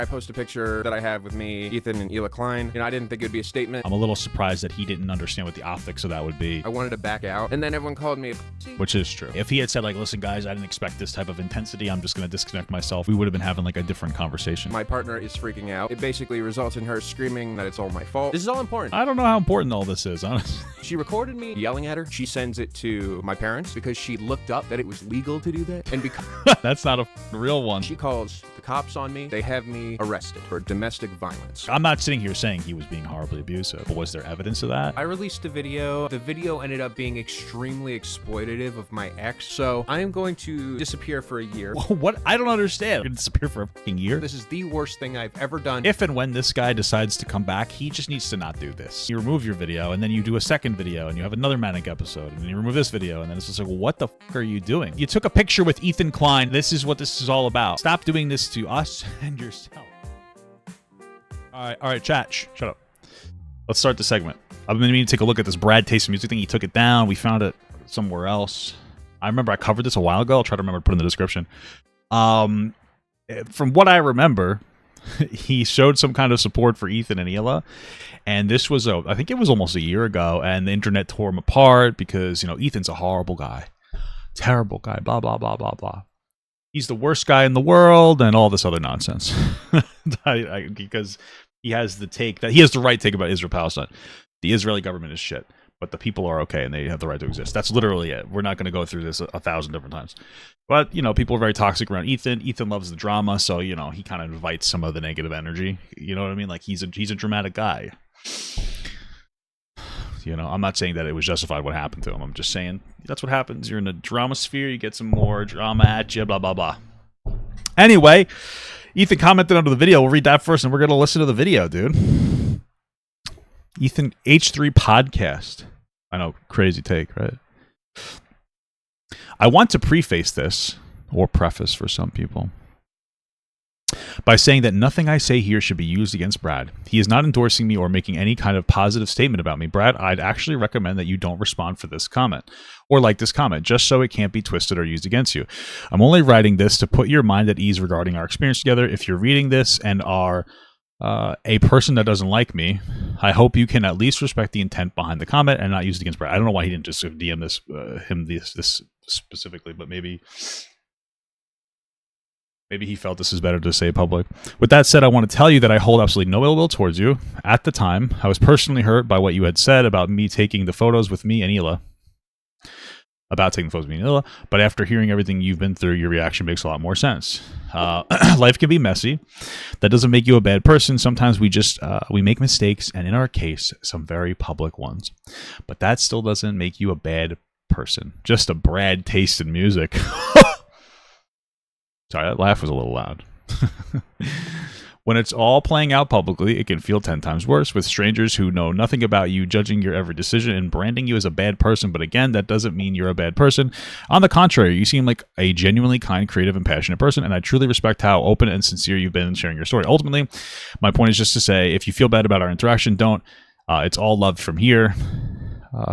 I post a picture that I have with me, Ethan, and Hila Klein. I didn't think it would be a statement. I'm a little surprised that he didn't understand what the optics of that would be. I wanted to back out, and then everyone called me a pussy. Which is true. If he had said, like, listen, guys, I didn't expect this type of intensity, I'm just going to disconnect myself, we would have been having, like, a different conversation. My partner is freaking out. It basically results in her screaming that it's all my fault. This is all important. I don't know how important all this is, honestly. She recorded me yelling at her. She sends it to my parents because she looked up that it was legal to do that. And because that's not a real one. She calls the cops on me. They have me arrested for domestic violence. I'm not sitting here saying he was being horribly abusive, but was there evidence of that? I released a video. The video ended up being extremely exploitative of my ex, so I am going to disappear for a year. What? I don't understand. You're gonna disappear for a fucking year? This is the worst thing I've ever done. If and when this guy decides to come back, he just needs to not do this. You remove your video, and then you do a second video, and you have another manic episode, and then you remove this video, and then it's just like, what the fuck are you doing? You took a picture with Ethan Klein. This is what this is all about. Stop doing this to us and yourself. All right, chat. Shut up. Let's start the segment. I've been meaning to take a look at this Brad Taste of Music thing. He took it down. We found it somewhere else. I remember I covered this a while ago. I'll try to remember to put it in the description. From what I remember, he showed some kind of support for Ethan and Hila. And this was, I think it was almost a year ago. And the internet tore him apart because, Ethan's a horrible guy. Terrible guy. Blah, blah, blah, blah, blah. He's the worst guy in the world and all this other nonsense. Because he has the right take about Israel-Palestine. The Israeli government is shit, but the people are okay and they have the right to exist. That's literally it. We're not going to go through this 1,000 different times. But, people are very toxic around Ethan. Ethan loves the drama, so, he kind of invites some of the negative energy. You know what I mean? Like, he's a dramatic guy. I'm not saying that it was justified what happened to him. I'm just saying that's what happens. You're in a drama sphere. You get some more drama at you, blah, blah, blah. Anyway, Ethan commented under the video. We'll read that first, and we're going to listen to the video, dude. Ethan, H3 podcast. I know, crazy take, right? I want to preface this, or preface for some people, by saying that nothing I say here should be used against Brad. He is not endorsing me or making any kind of positive statement about me. Brad, I'd actually recommend that you don't respond for this comment or like this comment, just so it can't be twisted or used against you. I'm only writing this to put your mind at ease regarding our experience together. If you're reading this and are a person that doesn't like me, I hope you can at least respect the intent behind the comment and not use it against Brad. I don't know why he didn't just DM this specifically, but maybe he felt this is better to say public. With that said, I want to tell you that I hold absolutely no ill will towards you. At the time, I was personally hurt by what you had said about me taking the photos with me and Hila. But after hearing everything you've been through, your reaction makes a lot more sense. Life can be messy. That doesn't make you a bad person. Sometimes we make mistakes, and in our case, some very public ones. But that still doesn't make you a bad person. Just a Brad taste in music. Sorry, that laugh was a little loud. When it's all playing out publicly, it can feel 10 times worse, with strangers who know nothing about you judging your every decision and branding you as a bad person. But again, that doesn't mean you're a bad person. On the contrary, you seem like a genuinely kind, creative, and passionate person, and I truly respect how open and sincere you've been in sharing your story. Ultimately, my point is just to say, if you feel bad about our interaction, don't. It's all love from here.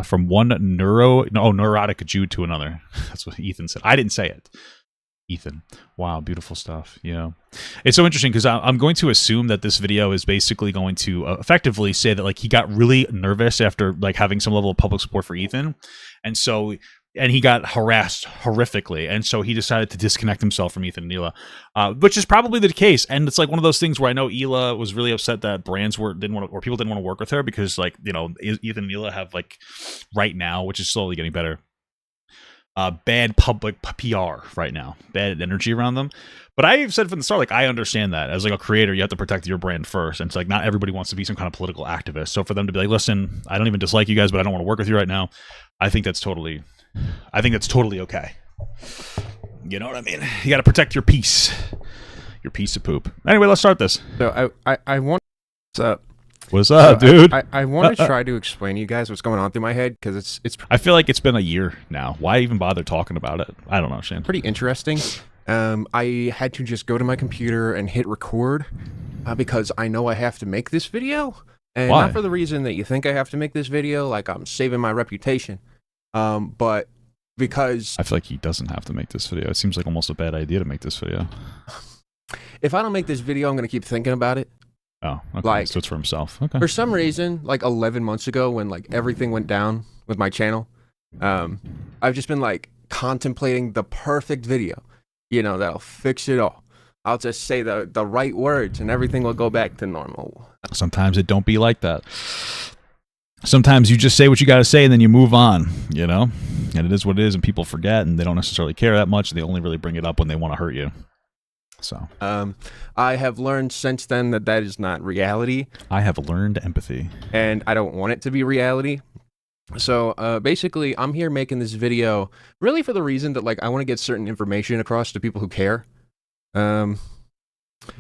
From one neurotic Jew to another. That's what Ethan said. I didn't say it. Ethan. Wow, beautiful stuff. Yeah. It's so interesting because I'm going to assume that this video is basically going to effectively say that, like, he got really nervous after, like, having some level of public support for Ethan. And he got harassed horrifically. And so he decided to disconnect himself from Ethan and Hila, which is probably the case. And it's like one of those things where I know Hila was really upset that brands people didn't want to work with her because, like, Ethan and Hila have, like, right now, which is slowly getting better, bad public PR right now, bad energy around them. But I've said from the start, like, I understand that as, like, a creator, you have to protect your brand first. And it's like, not everybody wants to be some kind of political activist. So for them to be like, listen, I don't even dislike you guys, but I don't want to work with you right now. I think that's totally okay. You know what I mean? You got to protect your peace of poop. Anyway, let's start this. So I want to... What's up, dude? I want to try to explain to you guys what's going on through my head, because it's. I feel like it's been a year now. Why even bother talking about it? I don't know, Shane. Pretty interesting. I had to just go to my computer and hit record because I know I have to make this video, and Why? Not for the reason that you think I have to make this video, like I'm saving my reputation, but because I feel like he doesn't have to make this video. It seems like almost a bad idea to make this video. if I don't make this video, I'm gonna keep thinking about it. Oh, okay. Like, So it's for himself. Okay. For some reason, like 11 months ago, when like everything went down with my channel, I've just been like contemplating the perfect video, you know, that'll fix it all. I'll just say the right words and everything will go back to normal. Sometimes it don't be like that. Sometimes you just say what you got to say and then you move on, you know? And it is what it is, and people forget, and they don't necessarily care that much. They only really bring it up when they want to hurt you. So I have learned since then that that is not reality. I have learned empathy. And I don't want it to be reality. So basically, I'm here making this video really for the reason that like I want to get certain information across to people who care. Your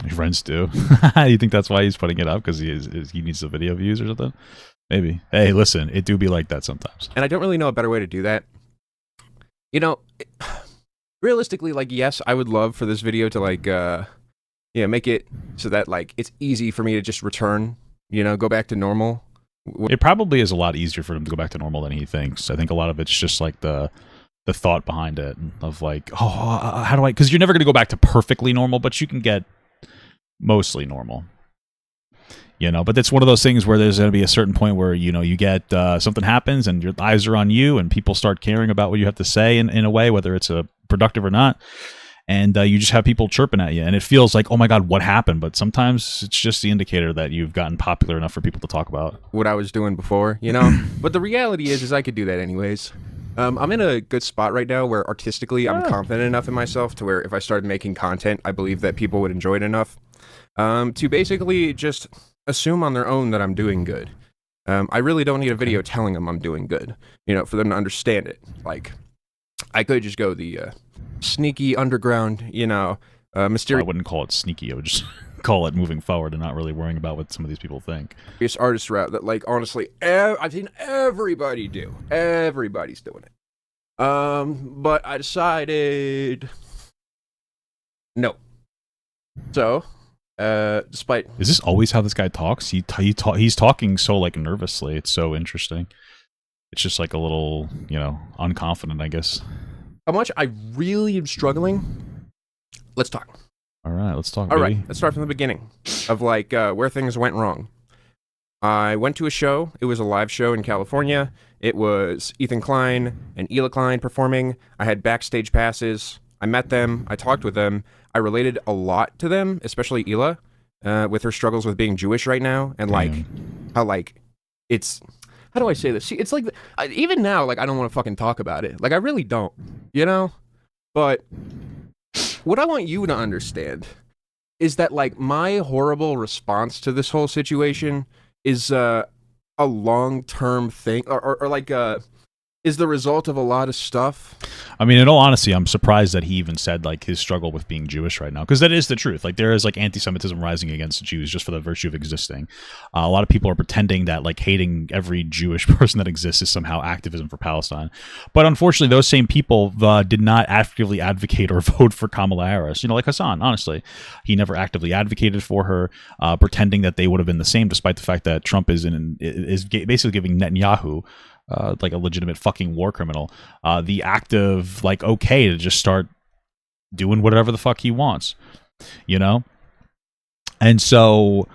friends do. You think that's why he's putting it up? Because he needs the video views or something? Maybe. Hey, listen, it do be like that sometimes. And I don't really know a better way to do that. You know, realistically, like, yes, I would love for this video to like, make it so that like it's easy for me to just return, you know, go back to normal. It probably is a lot easier for him to go back to normal than he thinks. I think a lot of it's just like the thought behind it of like, oh, how do I? Because you're never going to go back to perfectly normal, but you can get mostly normal. You know, but that's one of those things where there's going to be a certain point where, you know, you get something happens and your eyes are on you and people start caring about what you have to say in a way, whether it's productive or not. And you just have people chirping at you and it feels like, oh my God, what happened? But sometimes it's just the indicator that you've gotten popular enough for people to talk about. What I was doing before, you know? But the reality is I could do that anyways. I'm in a good spot right now where artistically I'm confident enough in myself to where if I started making content, I believe that people would enjoy it enough to basically just assume on their own that I'm doing good. I really don't need a video telling them I'm doing good, you know, for them to understand it. Like, I could just go the sneaky underground, you know, mysterious. I wouldn't call it sneaky. I would just call it moving forward and not really worrying about what some of these people think. Artist route that, like, honestly, I've seen everybody do. Everybody's doing it. But I decided no. So, despite... Is this always how this guy talks? He's talking so, like, nervously. It's so interesting. It's just, like, a little, you know, unconfident, I guess. How much I really am struggling. Let's talk. All right, let's talk, All baby. right, let's start from the beginning of, like, where things went wrong. I went to a show. It was a live show in California. It was Ethan Klein and Hila Klein performing. I had backstage passes. I met them. I talked with them. I related a lot to them, especially Hila, with her struggles with being Jewish right now, and like how like it's how do I say this? See, it's like even now, like I don't want to fucking talk about it. Like I really don't, you know. But what I want you to understand is that like my horrible response to this whole situation is a long-term thing, or like is the result of a lot of stuff. I mean, in all honesty, I'm surprised that he even said like his struggle with being Jewish right now, because that is the truth. Like there is like anti-Semitism rising against Jews just for the virtue of existing. A lot of people are pretending that like hating every Jewish person that exists is somehow activism for Palestine. But unfortunately, those same people did not actively advocate or vote for Kamala Harris. You know, like Hassan, honestly, he never actively advocated for her, pretending that they would have been the same, despite the fact that Trump is basically giving Netanyahu like a legitimate fucking war criminal, the act of like okay to just start doing whatever the fuck he wants, you know? And so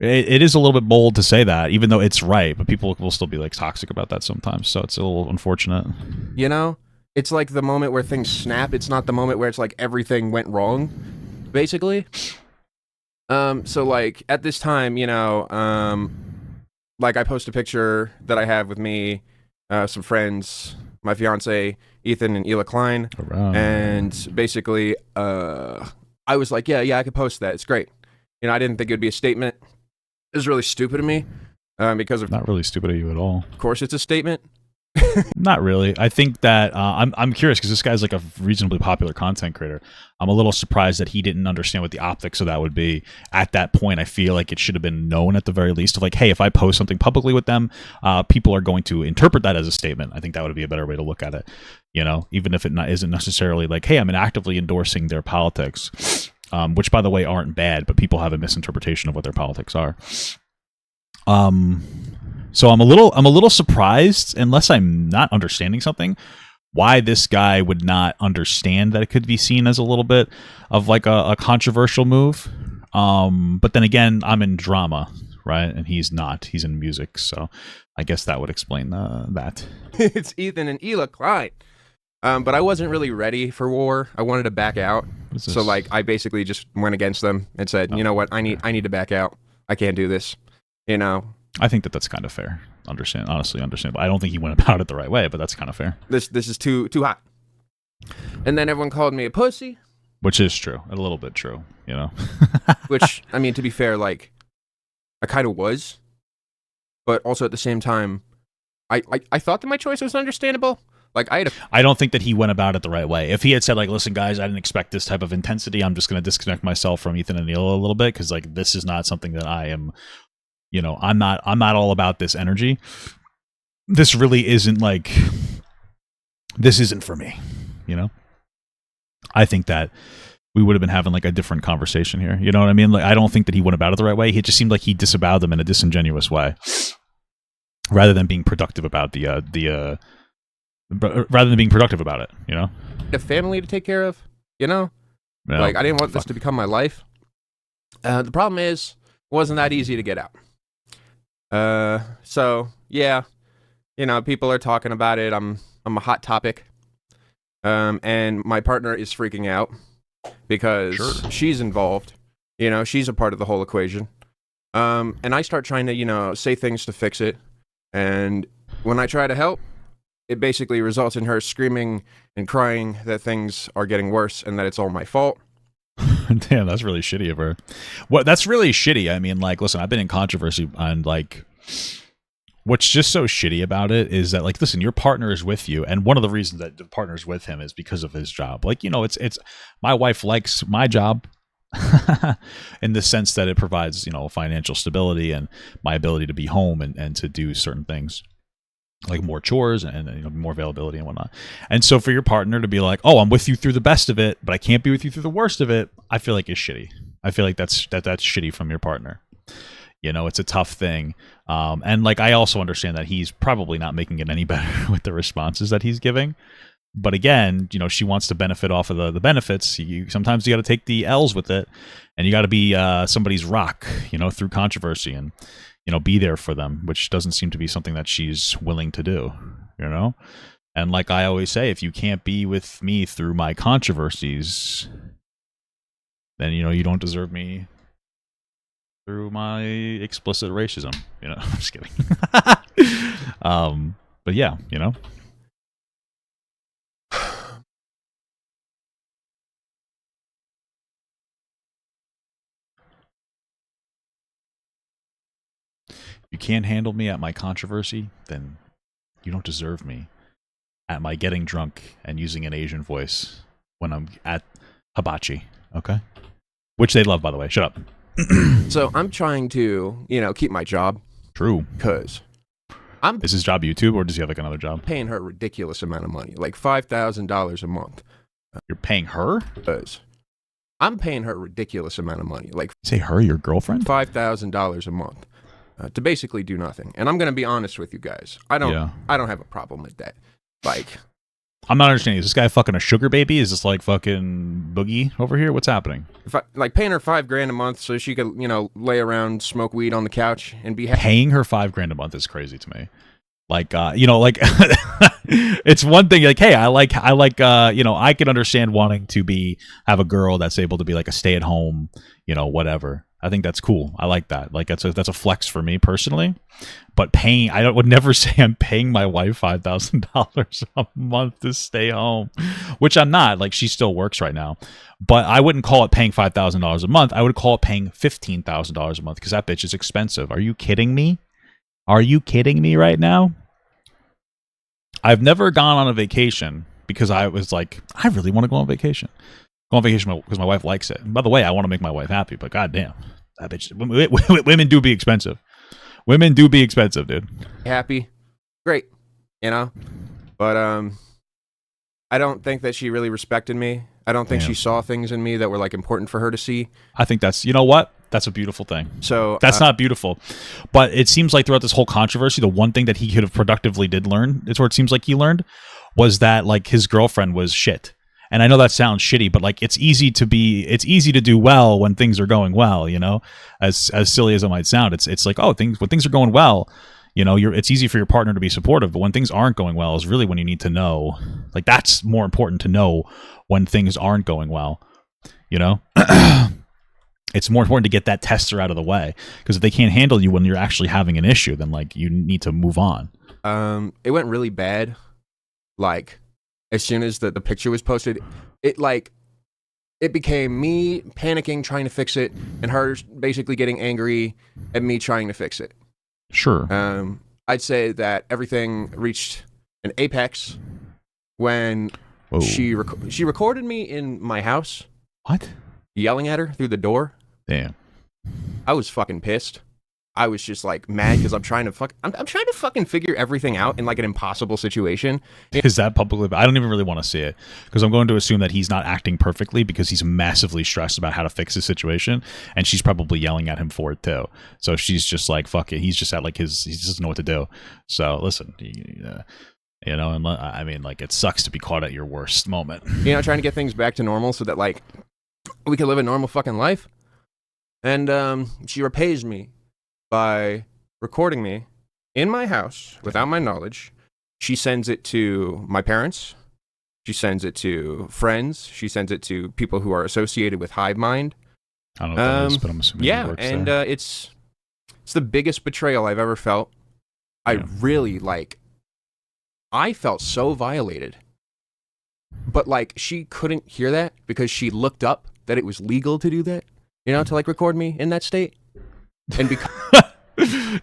it is a little bit bold to say that, even though it's right, but people will still be like toxic about that sometimes. So it's a little unfortunate. You know, it's like the moment where things snap. It's not the moment where it's like everything went wrong, basically. So like at this time, you know, like I post a picture that I have with me, some friends, my fiance, Ethan and Hila Klein. Right. And basically, I was like, yeah, I could post that. It's great. You know, I didn't think it would be a statement. It was really stupid of me because of... Not really stupid of you at all. Of course it's a statement. Not really. I think that I'm curious because this guy's like a reasonably popular content creator. I'm a little surprised that he didn't understand what the optics of that would be at that point. I feel like it should have been known at the very least of like, hey, if I post something publicly with them, people are going to interpret that as a statement. I think that would be a better way to look at it. You know, even if it isn't necessarily like, hey, I'm actively endorsing their politics, which by the way aren't bad, but people have a misinterpretation of what their politics are. So I'm a little surprised, unless I'm not understanding something, why this guy would not understand that it could be seen as a little bit of like a controversial move. But then again, I'm in drama, right? And he's not. He's in music. So I guess that would explain that. It's Ethan and Ela Klein. But I wasn't really ready for war. I wanted to back out. So like I basically just went against them and said, you know what, I need to back out. I can't do this. You know. I think that's kind of fair. Honestly understandable. I don't think he went about it the right way, but that's kind of fair. This is too hot. And then everyone called me a pussy. Which is true. A little bit true, you know. Which, I mean, to be fair, like, I kind of was. But also at the same time, I thought that my choice was understandable. Like, I don't think that he went about it the right way. If he had said, like, listen, guys, I didn't expect this type of intensity. I'm just going to disconnect myself from Ethan and Neil a little bit because, like, this is not something that I am, you know, I'm not all about this energy. This really isn't, like, this isn't for me, you know? I think that we would have been having like a different conversation here. You know what I mean? Like, I don't think that he went about it the right way. He just seemed like he disavowed them in a disingenuous way, rather than being productive about rather than being productive about it. You know, a family to take care of. You know, no, like I didn't want this to become my life. The problem is, it wasn't that easy to get out. So yeah, you know, people are talking about it. I'm a hot topic. And my partner is freaking out because she's involved. You know, she's a part of the whole equation. And I start trying to, you know, say things to fix it. And when I try to help, it basically results in her screaming and crying that things are getting worse and that it's all my fault. Damn, that's really shitty of her. Well, that's really shitty. I mean, like, listen, I've been in controversy and like, what's just so shitty about it is that, like, listen, your partner is with you, and one of the reasons that the partner's with him is because of his job. Like, you know, it's my wife likes my job in the sense that it provides, you know, financial stability and my ability to be home and to do certain things like more chores and you know, more availability and whatnot. And so for your partner to be like, oh, I'm with you through the best of it, but I can't be with you through the worst of it, I feel like is shitty. I feel like that's shitty from your partner. You know, it's a tough thing. And like, I also understand that he's probably not making it any better with the responses that he's giving. But again, you know, she wants to benefit off of the benefits. Sometimes you got to take the L's with it, and you got to be somebody's rock, you know, through controversy and, you know, be there for them, which doesn't seem to be something that she's willing to do, you know? And like I always say, if you can't be with me through my controversies, then, you know, you don't deserve me through my explicit racism, you know. I'm just kidding. But yeah, you know. You can't handle me at my controversy, then you don't deserve me at my getting drunk and using an Asian voice when I'm at hibachi, okay? Which they love, by the way. Shut up. So I'm trying to, you know, keep my job. True. Because is his job YouTube, or does he have like another job? Paying her a ridiculous amount of money, like $5,000 a month. You're paying her? Because I'm paying her a ridiculous amount of money, like say her, your girlfriend? $5,000 a month to basically do nothing. And I'm gonna be honest with you guys, I don't have a problem with that. Like, I'm not understanding. Is this guy fucking a sugar baby? Is this like fucking Boogie over here? What's happening? If I like paying her $5,000 a month so she could, you know, lay around, smoke weed on the couch, and be happy. Paying her $5,000 a month is crazy to me. Like, you know, like it's one thing. Like, hey, I like, you know, I can understand wanting to have a girl that's able to be like a stay-at-home, you know, whatever. I think that's cool. I like that. Like, that's a flex for me personally. But would never say I'm paying my wife $5,000 a month to stay home, which I'm not. Like, she still works right now, but I wouldn't call it paying $5,000 a month. I would call it paying $15,000 a month because that bitch is expensive. Are you kidding me? Are you kidding me right now? I've never gone on a vacation because I was like, I really want to go on vacation. Go on vacation because my wife likes it. And by the way, I want to make my wife happy, but goddamn, that bitch. Women do be expensive. Women do be expensive, dude. Happy, great, you know. But I don't think that she really respected me. I don't think she saw things in me that were like important for her to see. I think that's, you know what? That's a beautiful thing. So that's not beautiful, but it seems like throughout this whole controversy, the one thing that he could have productively did learn is where it seems like he learned was that like his girlfriend was shit. And I know that sounds shitty, but like it's easy to do well when things are going well, you know? As silly as it might sound, it's like, oh, when things are going well, you know, it's easy for your partner to be supportive, but when things aren't going well is really when you need to know, like that's more important to know when things aren't going well, you know? It's more important to get that tester out of the way, because if they can't handle you when you're actually having an issue, then like you need to move on. It went really bad. Like as soon as the picture was posted, it became me panicking, trying to fix it, and her basically getting angry at me trying to fix it. Sure. I'd say that everything reached an apex when Whoa. she recorded me in my house. What? Yelling at her through the door. Damn. I was fucking pissed. I was just like mad because I'm trying to fucking figure everything out in like an impossible situation. Is that publicly? I don't even really want to see it, because I'm going to assume that he's not acting perfectly because he's massively stressed about how to fix the situation, and she's probably yelling at him for it too. So she's just like, fuck it. He's just at like he doesn't know what to do. So listen, you know, and I mean, like it sucks to be caught at your worst moment. You know, trying to get things back to normal so that like we can live a normal fucking life. And she repays me by recording me in my house without my knowledge. She sends it to my parents. She sends it to friends. She sends it to people who are associated with Hivemind. I don't know what that is, but I'm assuming it works and there. It's the biggest betrayal I've ever felt. I really I felt so violated. But like she couldn't hear that because she looked up that it was legal to do that, you know, to like record me in that state. And because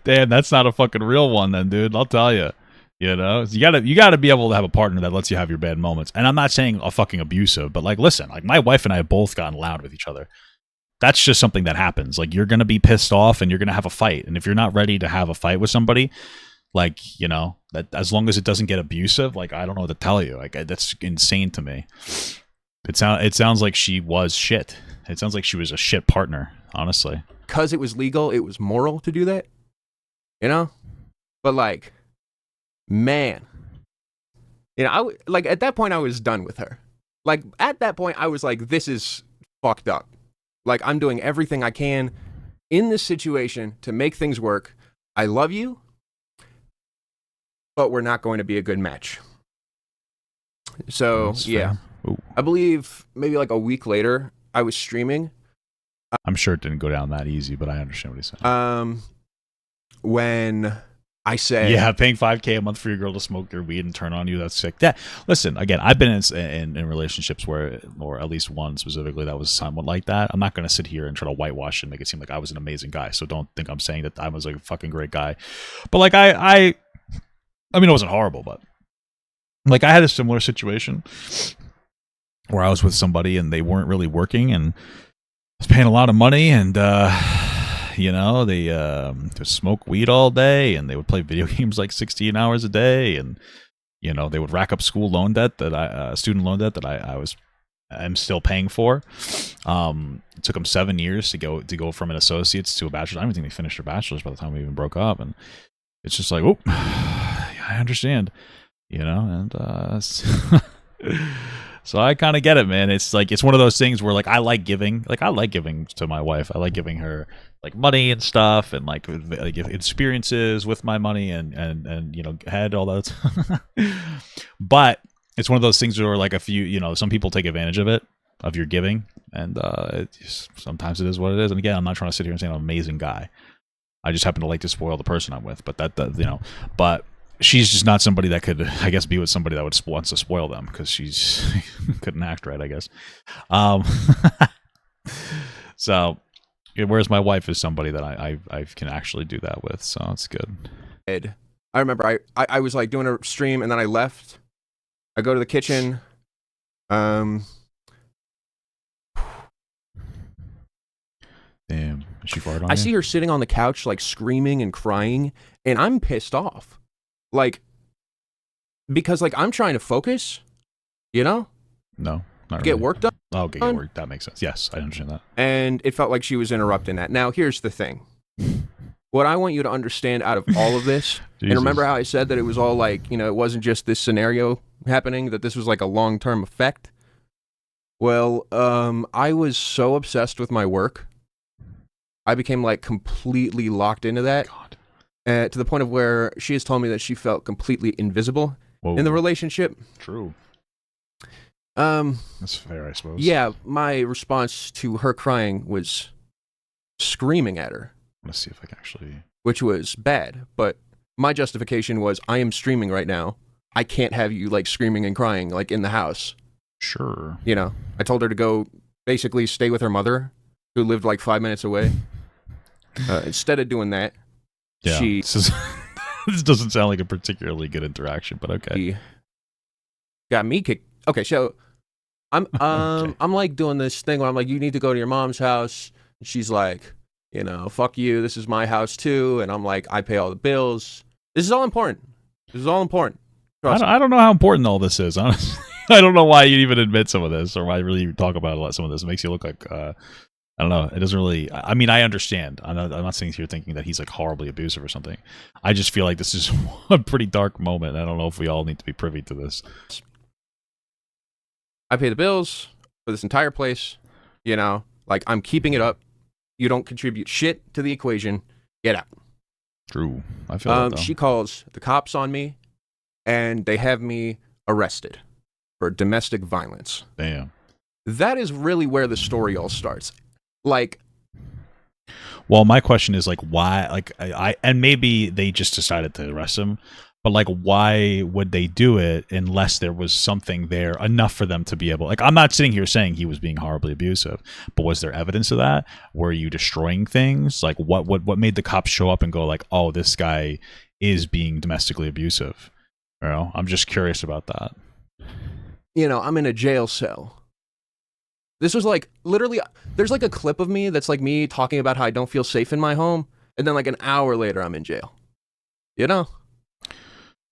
damn, that's not a fucking real one then, dude. I'll tell you. You know, you gotta be able to have a partner that lets you have your bad moments. And I'm not saying a fucking abusive, but like, listen, like my wife and I have both gotten loud with each other. That's just something that happens. Like you're gonna be pissed off and you're gonna have a fight. And if you're not ready to have a fight with somebody, like, you know, that as long as it doesn't get abusive, like I don't know what to tell you. Like that's insane to me. It sounds like she was shit. It sounds like she was a shit partner, honestly. Because it was legal, it was moral to do that, you know? But like, man, you know, like at that point I was done with her. Like at that point I was like, this is fucked up. Like I'm doing everything I can in this situation to make things work. I love you, but we're not going to be a good match. So yeah, I believe maybe like a week later I was streaming. I'm sure it didn't go down that easy, but I understand what he's saying. When I say, yeah, paying $5,000 a month for your girl to smoke your weed and turn on you, that's sick. Yeah, listen, again, I've been in relationships where, or at least one specifically, that was somewhat like that. I'm not going to sit here and try to whitewash and make it seem like I was an amazing guy. So don't think I'm saying that I was like a fucking great guy. But like I mean, it wasn't horrible, but like I had a similar situation where I was with somebody and they weren't really working, and I was paying a lot of money, and you know, they smoke weed all day, and they would play video games like 16 hours a day, and you know, they would rack up student loan debt that I'm still paying for. It took them 7 years to go from an associate's to a bachelor's. I don't even think they finished their bachelor's by the time we even broke up, and it's just like, oh, I understand, you know, and so I kind of get it, man. It's like, it's one of those things where like I like giving to my wife. I like giving her like money and stuff, and like experiences with my money, and you know, had all that. But it's one of those things where like some people take advantage of it, of your giving, and sometimes it is what it is. And again, I'm not trying to sit here and say I'm an amazing guy. I just happen to like to spoil the person I'm with, but but she's just not somebody that could, I guess, be with somebody that wants to spoil them, because she's couldn't act right, I guess. So, whereas my wife is somebody that I can actually do that with, so it's good. I remember I was like doing a stream, and then I left. I go to the kitchen. Damn, is she farted on I you? see her sitting on the couch, like screaming and crying, and I'm pissed off. Like, because like I'm trying to focus, you know? No, not get really. work done. Oh, okay, get work. That makes sense. Yes, I understand that. And it felt like she was interrupting that. Now, here's the thing. what I want you to understand out of all of this, and remember how I said that it was all like, it wasn't just this scenario happening, that this was like a long-term effect? Well, I was so obsessed with my work. I became like completely locked into that. God. To the point of where she has told me that she felt completely invisible in the relationship. True. That's fair, I suppose. Yeah, my response to her crying was screaming at her. Let's see if I can actually... Which was bad, but my justification was, I am streaming right now. I can't have you, like, screaming and crying, like, in the house. Sure. I told her to go basically stay with her mother, who lived, like, 5 minutes away. Instead of doing that, she... This doesn't sound like a particularly good interaction, but okay. She got me kicked. Okay, so I'm like, doing this thing where I'm like, you need to go to your mom's house. And she's like... fuck you, this is my house too. And I'm like, I pay all the bills. This is all important. I don't know how important all this is, honestly. I don't know why you even admit some of this, or why you really talk about some of this. It makes you look like, I don't know. It doesn't really, I mean, I understand. I'm not sitting here thinking that he's like horribly abusive or something. I just feel like this is a pretty dark moment. I don't know if we all need to be privy to this. I pay the bills for this entire place. Like, I'm keeping it up. You don't contribute shit to the equation. Get out. True. I feel that, though. She calls the cops on me, and they have me arrested for domestic violence. Damn. That is really where the story all starts. Like... Well, my question is, like, why? Like, and maybe they just decided to arrest him, but, like, why would they do it unless there was something there enough for them to be able... Like, I'm not sitting here saying he was being horribly abusive, but was there evidence of that? Were you destroying things? Like, what made the cops show up and go, like, oh, this guy is being domestically abusive? I'm just curious about that. I'm in a jail cell. This was, like, literally... There's, like, a clip of me that's, like, me talking about how I don't feel safe in my home, and then, like, an hour later, I'm in jail.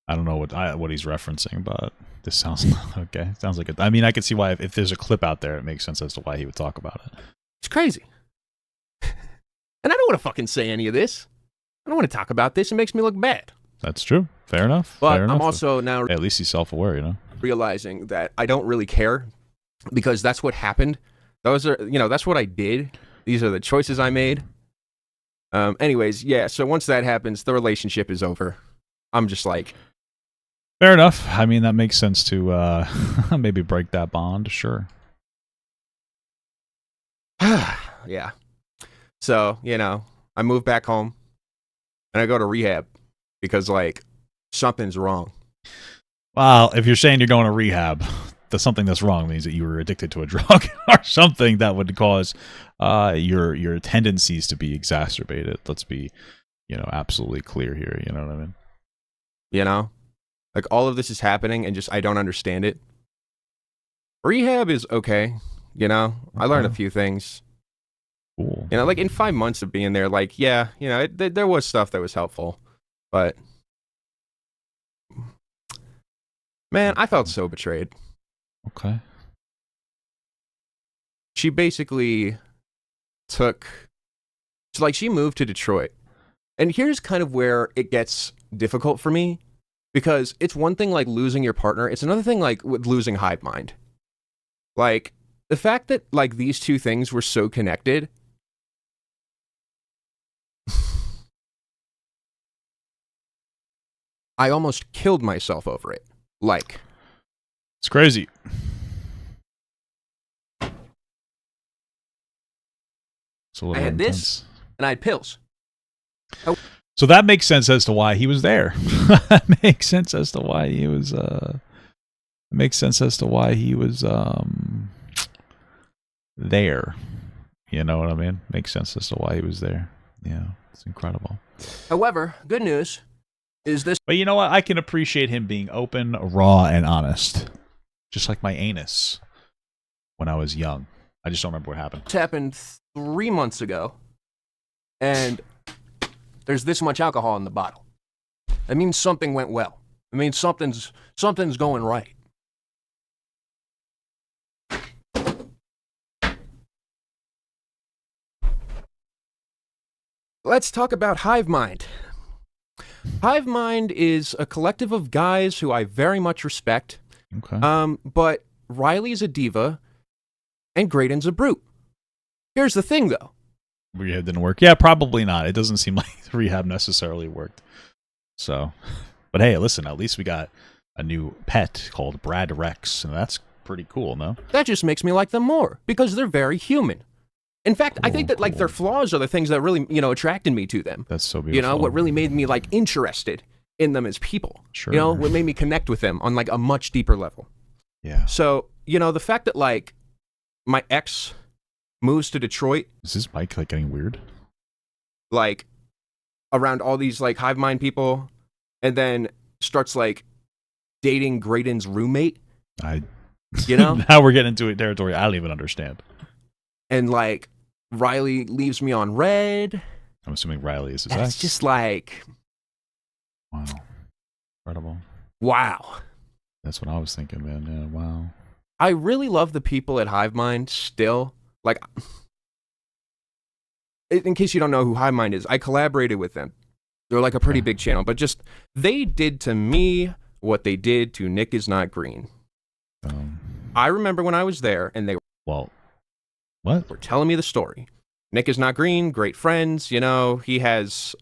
I don't know what he's referencing, but this sounds okay. Sounds like it. I mean, I can see why if there's a clip out there, it makes sense as to why he would talk about it. It's crazy. And I don't want to fucking say any of this. I don't want to talk about this. It makes me look bad. That's true. Fair enough. But Fair enough. I'm also now... At least he's self-aware, realizing that I don't really care because that's what happened. Those are, that's what I did. These are the choices I made. Anyways, yeah, so once that happens, the relationship is over. I'm just like... Fair enough. I mean, that makes sense to maybe break that bond, sure. Yeah. So, I move back home and I go to rehab because, like, something's wrong. Well, if you're saying you're going to rehab, something that's wrong means that you were addicted to a drug or something that would cause your tendencies to be exacerbated. Let's be, absolutely clear here. You know what I mean? Like, all of this is happening and just I don't understand it. Rehab is okay. I learned a few things. Cool. Like, in 5 months of being there, like, yeah, there was stuff that was helpful. But, man, I felt so betrayed. Okay. She basically she moved to Detroit. And here's kind of where it gets difficult for me. Because it's one thing, like, losing your partner. It's another thing, like, with losing Hivemind. Like, the fact that, like, these two things were so connected. I almost killed myself over it. Like. It's crazy. I had this, and I had pills. So that makes sense as to why he was there. That makes sense as to why he was. There. You know what I mean? Makes sense as to why he was there. Yeah, it's incredible. However, good news is this. But you know what? I can appreciate him being open, raw, and honest. Just like my anus when I was young. I just don't remember what happened. This happened 3 months ago, and there's this much alcohol in the bottle. That means something went well. It means something's going right. let's talk about Hivemind. Hivemind is a collective of guys who I very much respect. Okay. But Riley's a diva, and Graydon's a brute. Here's the thing, though. Rehab didn't work. Yeah, probably not. It doesn't seem like Rehab necessarily worked. So, but hey, listen, at least we got a new pet called Brad Rex, and that's pretty cool, no? That just makes me like them more, because they're very human. In fact, I think that like their flaws are the things that really, attracted me to them. That's so beautiful. What really made me like interested in them as people. Sure. What made me connect with them on like a much deeper level. Yeah. So, the fact that like my ex moves to Detroit. Is this mic like getting weird? Like around all these like Hivemind people, and then starts like dating Graydon's roommate. Now we're getting into a territory I don't even understand. And like Riley leaves me on red. I'm assuming Riley is his ex. ex. It's just like, wow, incredible. Wow. That's what I was thinking, man. Yeah, wow. I really love the people at Hivemind still. Like, in case you don't know who Hivemind is, I collaborated with them. They're like a pretty big channel, but just they did to me what they did to Nick is Not Green. I remember when I was there, and they what? were telling me the story. Nick is Not Green, great friends. He has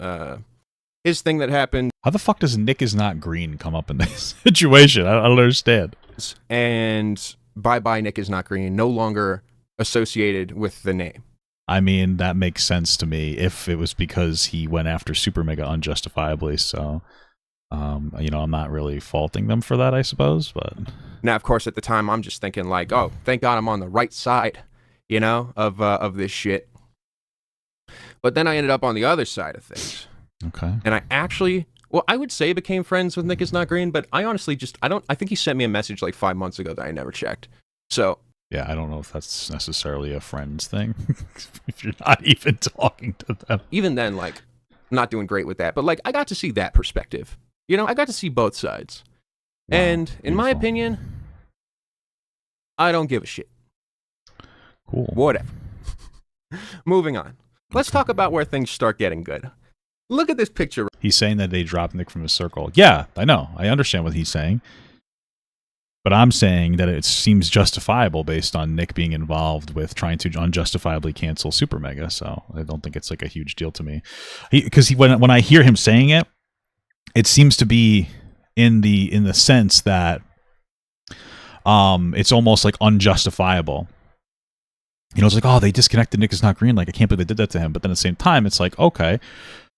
his thing that happened. How the fuck does Nick is Not Green come up in this situation? I don't understand. And bye-bye, Nick is Not Green, no longer associated with the name. I mean, that makes sense to me if it was because he went after Super Mega unjustifiably. So, I'm not really faulting them for that, I suppose. But now, of course, at the time, I'm just thinking like, oh, thank God I'm on the right side, of this shit. But then I ended up on the other side of things. Okay. And I would say became friends with Nick is Not Green, but I honestly I think he sent me a message like 5 months ago that I never checked. So. Yeah, I don't know if that's necessarily a friends thing. If you're not even talking to them. Even then, like, not doing great with that. But, like, I got to see that perspective. I got to see both sides. Wow, and in my opinion, I don't give a shit. Cool. Whatever. Moving on. Let's talk about where things start getting good. Look at this picture. He's saying that they dropped Nick from his circle. Yeah, I know. I understand what he's saying. But I'm saying that it seems justifiable based on Nick being involved with trying to unjustifiably cancel Super Mega. So I don't think it's like a huge deal to me. Because when I hear him saying it, it seems to be in the sense that it's almost like unjustifiable. It's like, oh, they disconnected Nick is Not Green. Like, I can't believe they did that to him. But then at the same time, it's like, okay.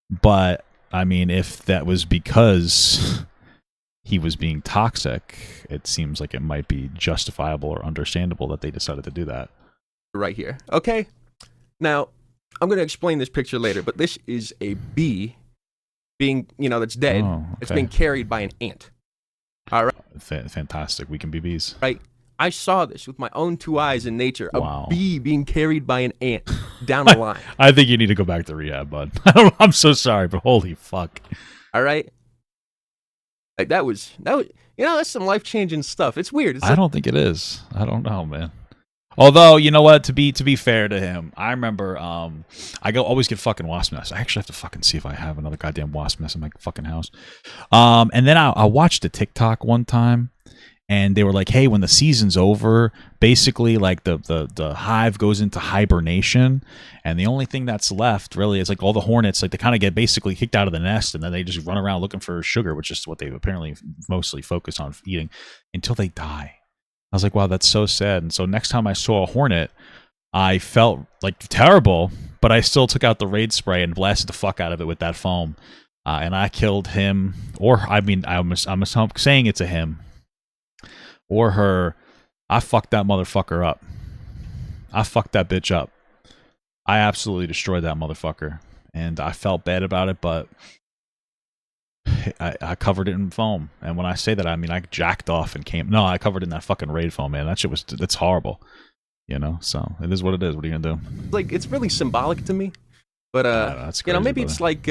But I mean, if that was because he was being toxic, it seems like it might be justifiable or understandable that they decided to do that. Right here. Okay. Now, I'm going to explain this picture later, but this is a bee being, that's dead. Oh, okay. It's being carried by an ant. All right. Fantastic. We can be bees. Right. I saw this with my own 2 eyes in nature. Wow. A bee being carried by an ant down the line. I think you need to go back to rehab, bud. I'm so sorry, but holy fuck. All right. Like that was that's some life-changing stuff. It's weird. I don't think it is. I don't know, man. Although, you know what? To be fair to him, I remember I always get fucking wasp nests. I actually have to fucking see if I have another goddamn wasp nest in my fucking house. And then I watched a TikTok one time, and they were like, hey, when the season's over, basically like the hive goes into hibernation, and the only thing that's left really is like all the hornets, like they kind of get basically kicked out of the nest, and then they just run around looking for sugar, which is what they apparently mostly focus on eating, until they die. I was like, wow, that's so sad. And so next time I saw a hornet, I felt like terrible, but I still took out the raid spray and blasted the fuck out of it with that foam. And I killed him, or I mean, I'm saying it's a him or her. I fucked that motherfucker up. I fucked that bitch up. I absolutely destroyed that motherfucker. And I felt bad about it, but I covered it in foam. And when I say that, I mean I jacked off and came. No, I covered it in that fucking raid foam, man. That shit that's horrible. So it is what it is. What are you gonna do? Like, it's really symbolic to me. But that's crazy, maybe brother. it's like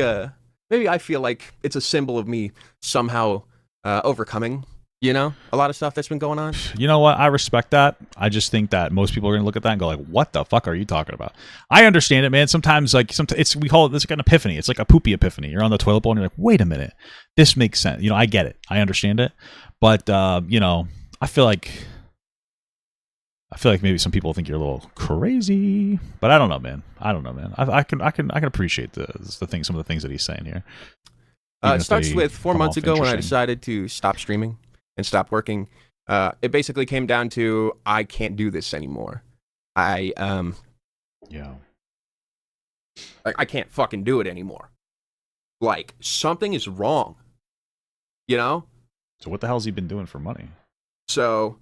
maybe I feel like it's a symbol of me somehow overcoming, You know, a lot of stuff that's been going on. You know what? I respect that. I just think that most people are going to look at that and go like, "What the fuck are you talking about?" I understand it, man. Sometimes, like, we call it, it's like an epiphany. It's like a poopy epiphany. You're on the toilet bowl and you're like, "Wait a minute, this makes sense." You know, I get it. I understand it, but you know, I feel like maybe some people think you're a little crazy, but I don't know, man. I can appreciate some of the things that he's saying here. It starts with 4 months ago when I decided to stop streaming and stop working. It basically came down to I can't do this anymore. I can't fucking do it anymore. Like, something is wrong. You know? So what the hell's he been doing for money? So,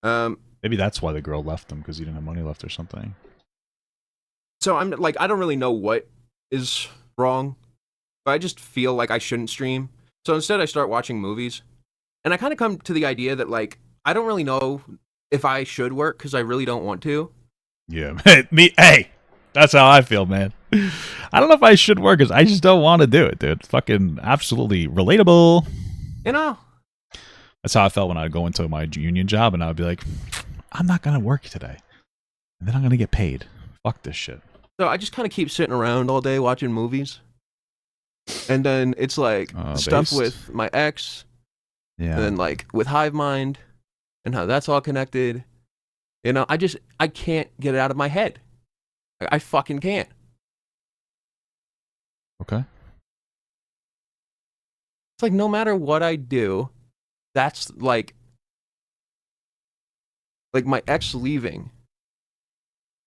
maybe that's why the girl left him, because he didn't have money left or something. So I'm like, I don't really know what is wrong, but I just feel like I shouldn't stream. So instead I start watching movies. And I kind of come to the idea that, like, I don't really know if I should work because I really don't want to. Yeah, hey, that's how I feel, man. I don't know if I should work because I just don't want to do it, dude. Fucking absolutely relatable. You know? That's how I felt when I'd go into my union job and I would be like, I'm not going to work today. And then I'm going to get paid. Fuck this shit. So I just kind of keep sitting around all day watching movies. And then it's like stuff with my ex. Yeah. And then like with Hivemind and how that's all connected. You know, I can't get it out of my head. I fucking can't. Okay. It's like no matter what I do, that's like my ex leaving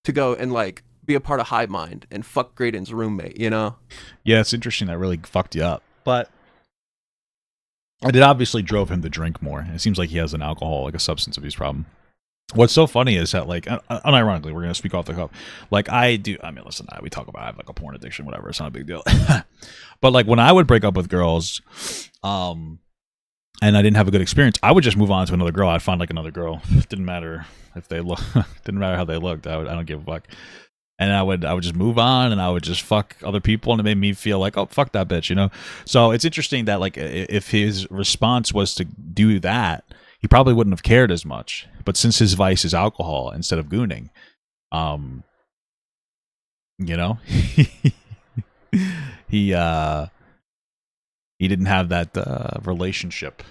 to go and like be a part of Hivemind and fuck Graydon's roommate, you know? Yeah, it's interesting. That really fucked you up. But it obviously drove him to drink more. It seems like he has an alcohol, like a substance abuse problem. What's so funny is that, like, unironically, we're going to speak off the cuff. Like, listen, we talk about, I have like a porn addiction, whatever. It's not a big deal. But like when I would break up with girls, and I didn't have a good experience, I would just move on to another girl. I'd find like another girl. It didn't matter if they look, didn't matter how they looked. I don't give a fuck. And I would just move on and I would just fuck other people, and it made me feel like, oh, fuck that bitch, you know? So it's interesting that, like, if his response was to do that, he probably wouldn't have cared as much. But since his vice is alcohol instead of gooning, you know, he didn't have that relationship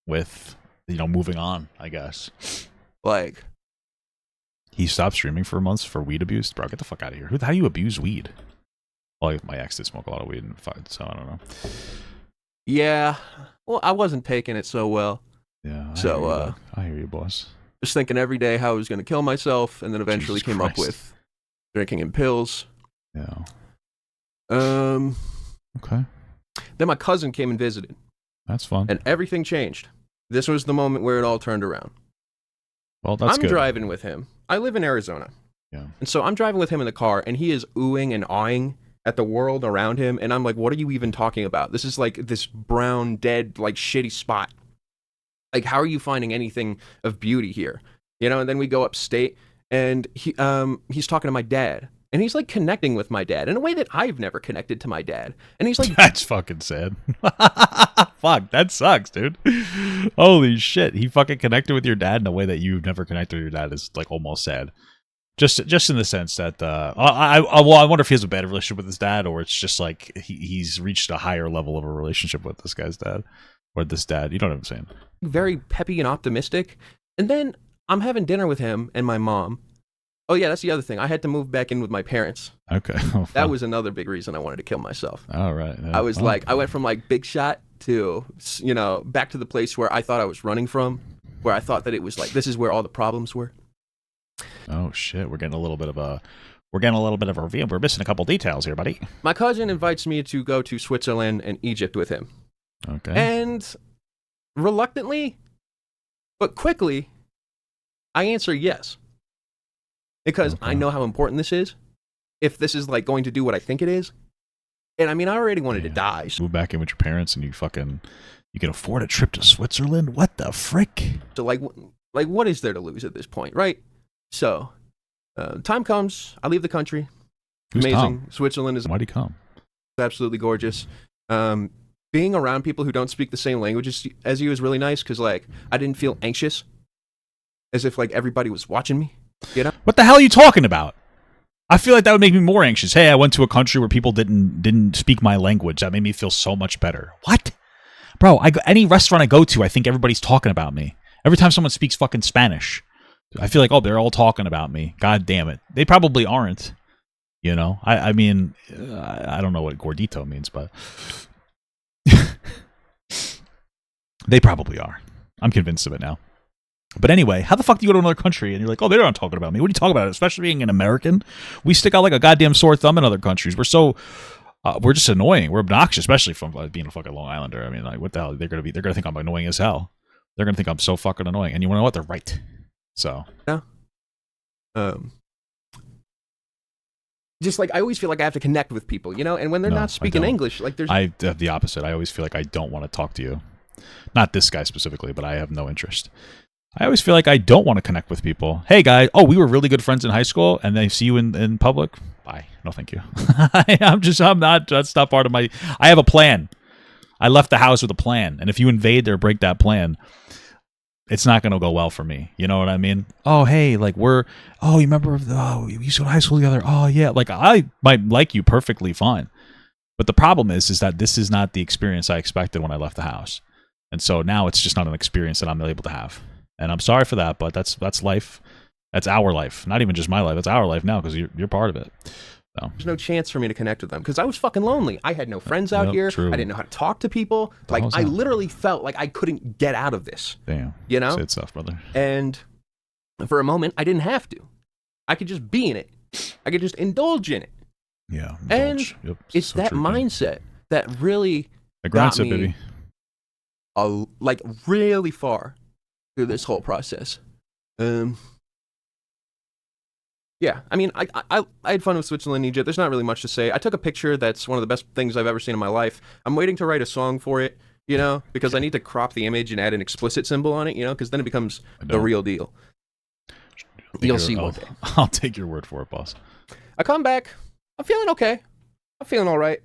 with, you know, moving on, I guess. Like, he stopped streaming for months for weed abuse. Bro, get the fuck out of here. How do you abuse weed? Well, my ex did smoke a lot of weed, so I don't know. Yeah. Well, I wasn't taking it so well. Yeah. I hear you, boss. Just thinking every day how I was going to kill myself, and then eventually came up with drinking and pills. Yeah. Okay. Then my cousin came and visited. That's fun. And everything changed. This was the moment where it all turned around. Well, that's good. I'm driving with him. I live in Arizona. Yeah. And so I'm driving with him in the car, and he is oohing and awing at the world around him. And I'm like, what are you even talking about? This is like this brown, dead, like shitty spot. Like, how are you finding anything of beauty here? You know, and then we go upstate, and he's talking to my dad. And he's like connecting with my dad in a way that I've never connected to my dad. And he's like, that's fucking sad. Fuck, that sucks, dude. Holy shit. He fucking connected with your dad in a way that you've never connected with your dad is like almost sad. Just in the sense that I wonder if he has a bad relationship with his dad, or it's just like he's reached a higher level of a relationship with this guy's dad or this dad. You know what I'm saying? Very peppy and optimistic. And then I'm having dinner with him and my mom. Oh, yeah, that's the other thing. I had to move back in with my parents. Okay. That was another big reason I wanted to kill myself. All right. Yeah. I was I went from like big shot to, you know, back to the place where I thought I was running from, where I thought that it was like, this is where all the problems were. Oh, shit. We're getting a little bit of a review. We're missing a couple details here, buddy. My cousin invites me to go to Switzerland and Egypt with him. Okay. And reluctantly, but quickly, I answer yes. Because I know how important this is. If this is like going to do what I think it is. And I mean, I already wanted to die. So. Move back in with your parents and you can afford a trip to Switzerland? What the frick? So like what is there to lose at this point, right? So, time comes, I leave the country. Who's amazing. Tom? Switzerland is Why'd he come? absolutely gorgeous. being around people who don't speak the same language as you is really nice, because like I didn't feel anxious, as if like everybody was watching me. You know? What the hell are you talking about? I feel like that would make me more anxious. Hey, I went to a country where people didn't speak my language. That made me feel so much better. What? Bro, any restaurant I go to, I think everybody's talking about me. Every time someone speaks fucking Spanish, I feel like, oh, they're all talking about me. God damn it. They probably aren't. You know? I mean, I don't know what gordito means, but they probably are. I'm convinced of it now. But anyway, how the fuck do you go to another country and you're like, oh, they're not talking about me? What are you talking about? Especially being an American, we stick out like a goddamn sore thumb in other countries. We're just annoying. We're obnoxious, especially from being a fucking Long Islander. I mean, like, what the hell? They're gonna think I'm annoying as hell. They're gonna think I'm so fucking annoying. And you wanna know what? They're right. So yeah. Just like I always feel like I have to connect with people, you know, and when they're not speaking English, like I have the opposite. I always feel like I don't want to talk to you. Not this guy specifically, but I have no interest. I always feel like I don't want to connect with people. Hey, guy. Oh, we were really good friends in high school, and they see you in public. Bye. No, thank you. I'm not. That's not part of my. I have a plan. I left the house with a plan, and if you invade or break that plan, it's not going to go well for me. You know what I mean? Oh, hey, like you remember? Oh, we used to go to high school together. Oh, yeah. Like I might like you perfectly fine, but the problem is that this is not the experience I expected when I left the house, and so now it's just not an experience that I'm able to have. And I'm sorry for that, but that's life. That's our life. Not even just my life. That's our life now because you're part of it. So. There's no chance for me to connect with them because I was fucking lonely. I had no friends out here. True. I didn't know how to talk to people. Like I literally felt like I couldn't get out of this. Damn. You know? It's tough, brother. And for a moment, I didn't have to. I could just be in it. I could just indulge in it. Yeah. And it's so that mindset that really got me baby. Like really far through this whole process. Yeah, I mean, I had fun with Switzerland and Egypt. There's not really much to say. I took a picture that's one of the best things I've ever seen in my life. I'm waiting to write a song for it, you know, because I need to crop the image and add an explicit symbol on it, you know, because then it becomes the real deal. You'll see one day. I'll take your word for it, boss. I come back. I'm feeling okay. I'm feeling all right.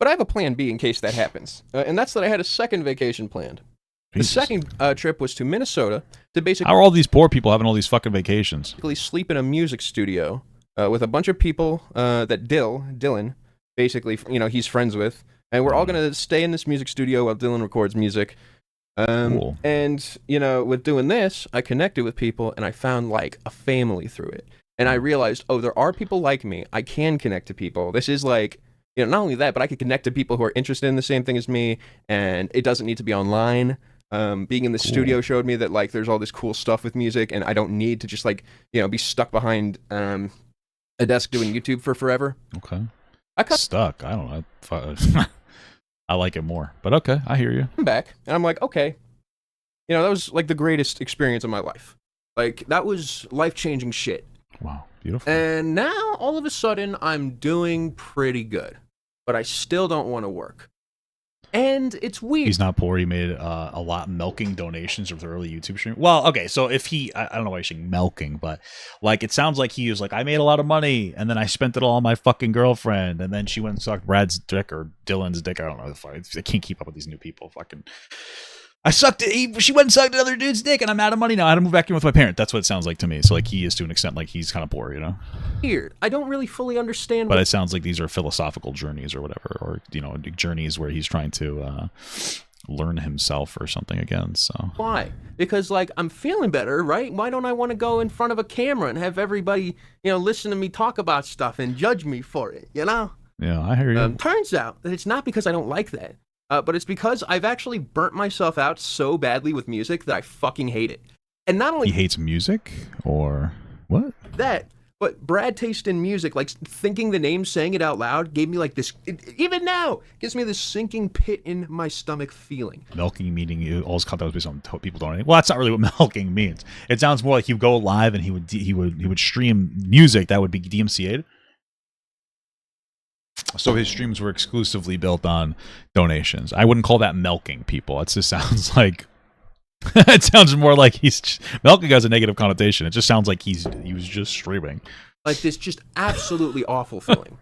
But I have a plan B in case that happens. And that's that I had a second vacation planned. Jesus. The second trip was to Minnesota to basically... How are all these poor people having all these fucking vacations? Basically sleep in a music studio with a bunch of people that Dylan, basically, you know, he's friends with. And we're all going to stay in this music studio while Dylan records music. Cool. And, you know, with doing this, I connected with people and I found, like, a family through it. And I realized, oh, there are people like me. I can connect to people. This is like... You know, not only that, but I could connect to people who are interested in the same thing as me, and it doesn't need to be online. Being in the studio showed me that, like, there's all this cool stuff with music, and I don't need to just, like, you know, be stuck behind a desk doing YouTube for forever. Okay. Stuck? I don't know. I like it more, but okay, I hear you. I'm back, and I'm like, okay. You know, that was, like, the greatest experience of my life. Like, that was life-changing shit. Wow, beautiful. And now, all of a sudden, I'm doing pretty good. But I still don't want to work. And it's weird. He's not poor. He made a lot milking donations with the early YouTube stream. Well, okay, so if I don't know why you're saying milking, but like it sounds like he was like, I made a lot of money and then I spent it all on my fucking girlfriend and then she went and sucked Brad's dick or Dylan's dick. I don't know. I can't keep up with these new people. Fucking, I sucked it. She went and sucked another dude's dick and I'm out of money now. I had to move back in with my parent. That's what it sounds like to me. So like he is to an extent like he's kind of poor, you know? Weird. I don't really fully understand. But it sounds like these are philosophical journeys or whatever, or, you know, journeys where he's trying to learn himself or something again. So why? Because like I'm feeling better, right? Why don't I want to go in front of a camera and have everybody, you know, listen to me talk about stuff and judge me for it, you know? Yeah, I hear you. Turns out that it's not because I don't like that. But it's because I've actually burnt myself out so badly with music that I fucking hate it. And not only... He hates music? Or what? That, but Brad taste in music, like thinking the name, saying it out loud, gave me like this... even now, gives me this sinking pit in my stomach feeling. Milking meaning you always cut those based on people donating. Well, that's not really what milking means. It sounds more like he would go live and he would stream music that would be DMCA'd. So his streams were exclusively built on donations. I wouldn't call that milking people. It just sounds like it sounds more like milking has a negative connotation. It just sounds like he was just streaming. Like this just absolutely awful feeling.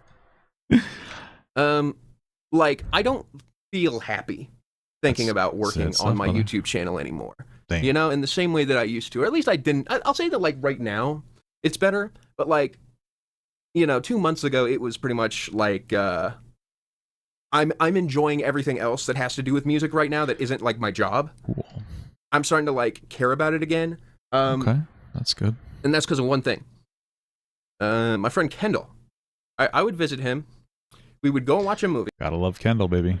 Like I don't, feel happy thinking about working on my YouTube channel anymore. Dang. You know, in the same way that I used to, or at least I didn't. I'll say that like right now, it's better. But like, you know, 2 months ago, it was pretty much like I'm enjoying everything else that has to do with music right now that isn't like my job. Cool. I'm starting to like care about it again. Okay, that's good. And that's because of one thing. My friend Kendall, I would visit him. We would go and watch a movie. Gotta love Kendall, baby.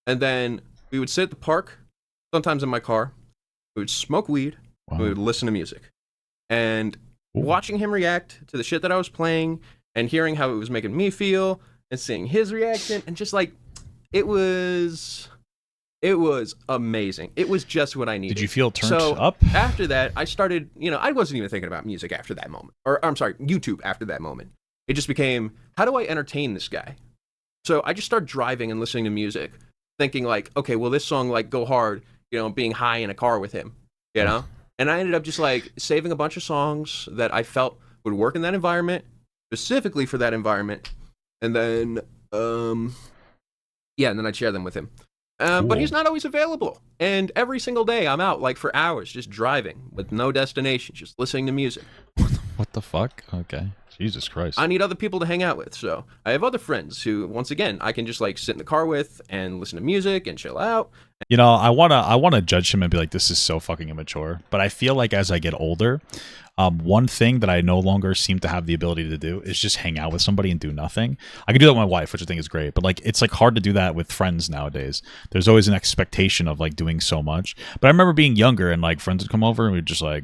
And then we would sit at the park, sometimes in my car. We would smoke weed. Wow. And we would listen to music. And Ooh. watching him react to the shit that I was playing and hearing how it was making me feel and seeing his reaction and just like, it was amazing. It was just what I needed. Did you feel turned so up? After that, I started, you know, I wasn't even thinking about music after that moment. Or, I'm sorry, YouTube after that moment. It just became, how do I entertain this guy? So I just started driving and listening to music, thinking like, okay, will this song like go hard, you know, being high in a car with him, you know? And I ended up just like saving a bunch of songs that I felt would work in that environment, specifically for that environment. And then, and then I'd share them with him. Cool. But he's not always available. And every single day I'm out like for hours just driving with no destination, just listening to music. What the fuck? Okay. Jesus Christ. I need other people to hang out with. So I have other friends who, once again, I can just like sit in the car with and listen to music and chill out. You know, I wanna judge him and be like, this is so fucking immature. But I feel like as I get older, one thing that I no longer seem to have the ability to do is just hang out with somebody and do nothing. I can do that with my wife, which I think is great, but like it's like hard to do that with friends nowadays. There's always an expectation of like doing so much. But I remember being younger and like friends would come over and we'd just like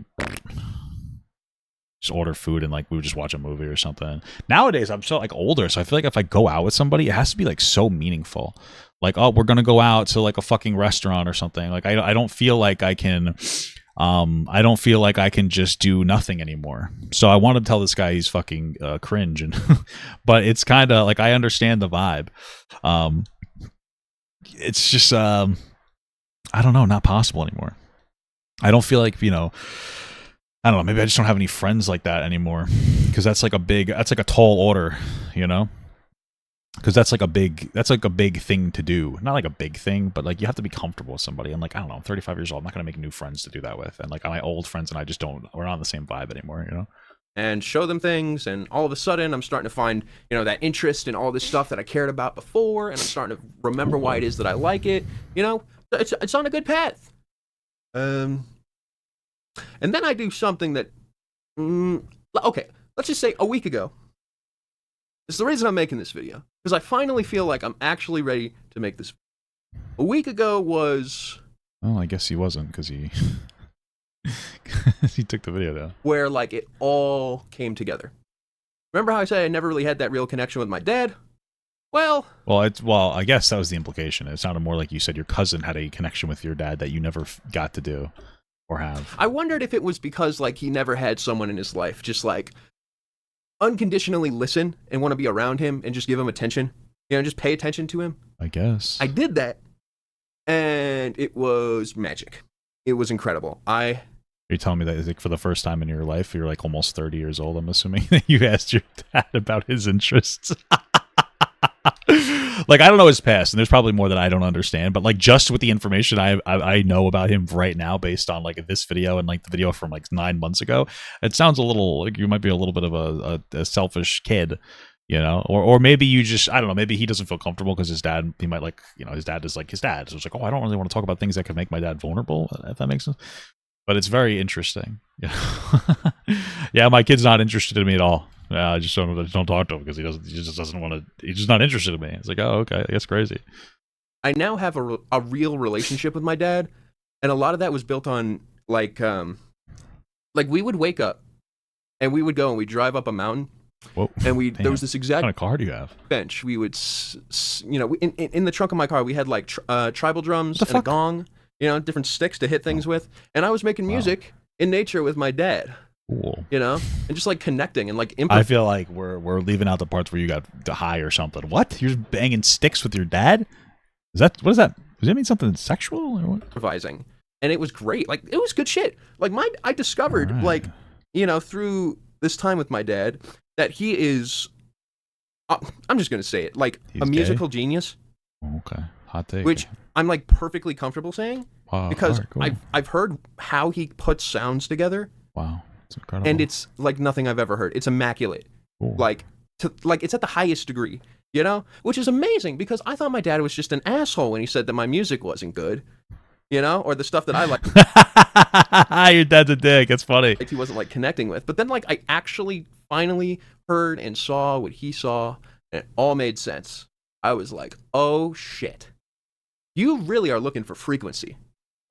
just order food and like we would just watch a movie or something. Nowadays I'm so like older, so I feel like if I go out with somebody, it has to be like so meaningful. Like, oh, we're gonna go out to like a fucking restaurant or something. Like I don't feel like I can just do nothing anymore. So I want to tell this guy he's fucking cringe, and but it's kind of like I understand the vibe. It's just I don't know, not possible anymore. I don't feel like, you know, I don't know, maybe I just don't have any friends like that anymore, because that's like a tall order, you know. Because that's like a big thing to do. Not like a big thing, but like you have to be comfortable with somebody. And like, I don't know, I'm 35 years old. I'm not going to make new friends to do that with. And like my old friends and I just we're not on the same vibe anymore, you know? And show them things. And all of a sudden I'm starting to find, you know, that interest in all this stuff that I cared about before. And I'm starting to remember why it is that I like it. You know, it's on a good path. And then I do something that, okay, let's just say a week ago. It's the reason I'm making this video, because I finally feel like I'm actually ready to make this. A week ago was... Well, I guess he wasn't, because he he took the video down. Where like it all came together. Remember how I said I never really had that real connection with my dad? Well, I guess that was the implication. It sounded more like you said your cousin had a connection with your dad that you never got to do or have. I wondered if it was because like he never had someone in his life just like unconditionally listen and want to be around him and just give him attention, you know, just pay attention to him. I guess I did that, and it was magic. It was incredible. You're telling me that like for the first time in your life, you're like almost 30 years old, I'm assuming, that you asked your dad about his interests. Like, I don't know his past, and there's probably more that I don't understand, but like just with the information I know about him right now based on like this video and like the video from like 9 months ago, it sounds a little like you might be a little bit of a selfish kid, you know, or maybe you just, I don't know, maybe he doesn't feel comfortable because his dad, he might like, you know, his dad is like his dad, so it's like, oh, I don't really want to talk about things that could make my dad vulnerable, if that makes sense. But it's very interesting. Yeah, yeah, my kid's not interested in me at all. Yeah, I just don't talk to him because he just doesn't want to. He's just not interested in me. It's like, oh, okay, that's crazy. I now have a real relationship with my dad, and a lot of that was built on like we would wake up, and we would go and we'd drive up a mountain. Whoa! And there was this exact what kind of car do you have? Bench. We would, you know, in the trunk of my car we had like tribal drums and a gong. You know, different sticks to hit things with. And I was making music in nature with my dad. Cool. You know? And just like connecting and like I feel like we're leaving out the parts where you got high or something. What? You're just banging sticks with your dad? What is that? Does that mean something sexual or what? Improvising. And it was great. Like, it was good shit. Like, I discovered, like, you know, through this time with my dad, that he is, I'm just going to say it, like, He's a musical genius. Okay. hot take. which I'm like perfectly comfortable saying because right, cool. I've heard how he puts sounds together. Wow, it's incredible. And it's like nothing I've ever heard. It's immaculate. Cool. Like it's at the highest degree, you know? Which is amazing because I thought my dad was just an asshole when he said that my music wasn't good. You know, or the stuff that I like. Your dad's a dick. It's funny. He wasn't like connecting with. But then like I actually finally heard and saw what he saw, and it all made sense. I was like, oh shit. You really are looking for frequency.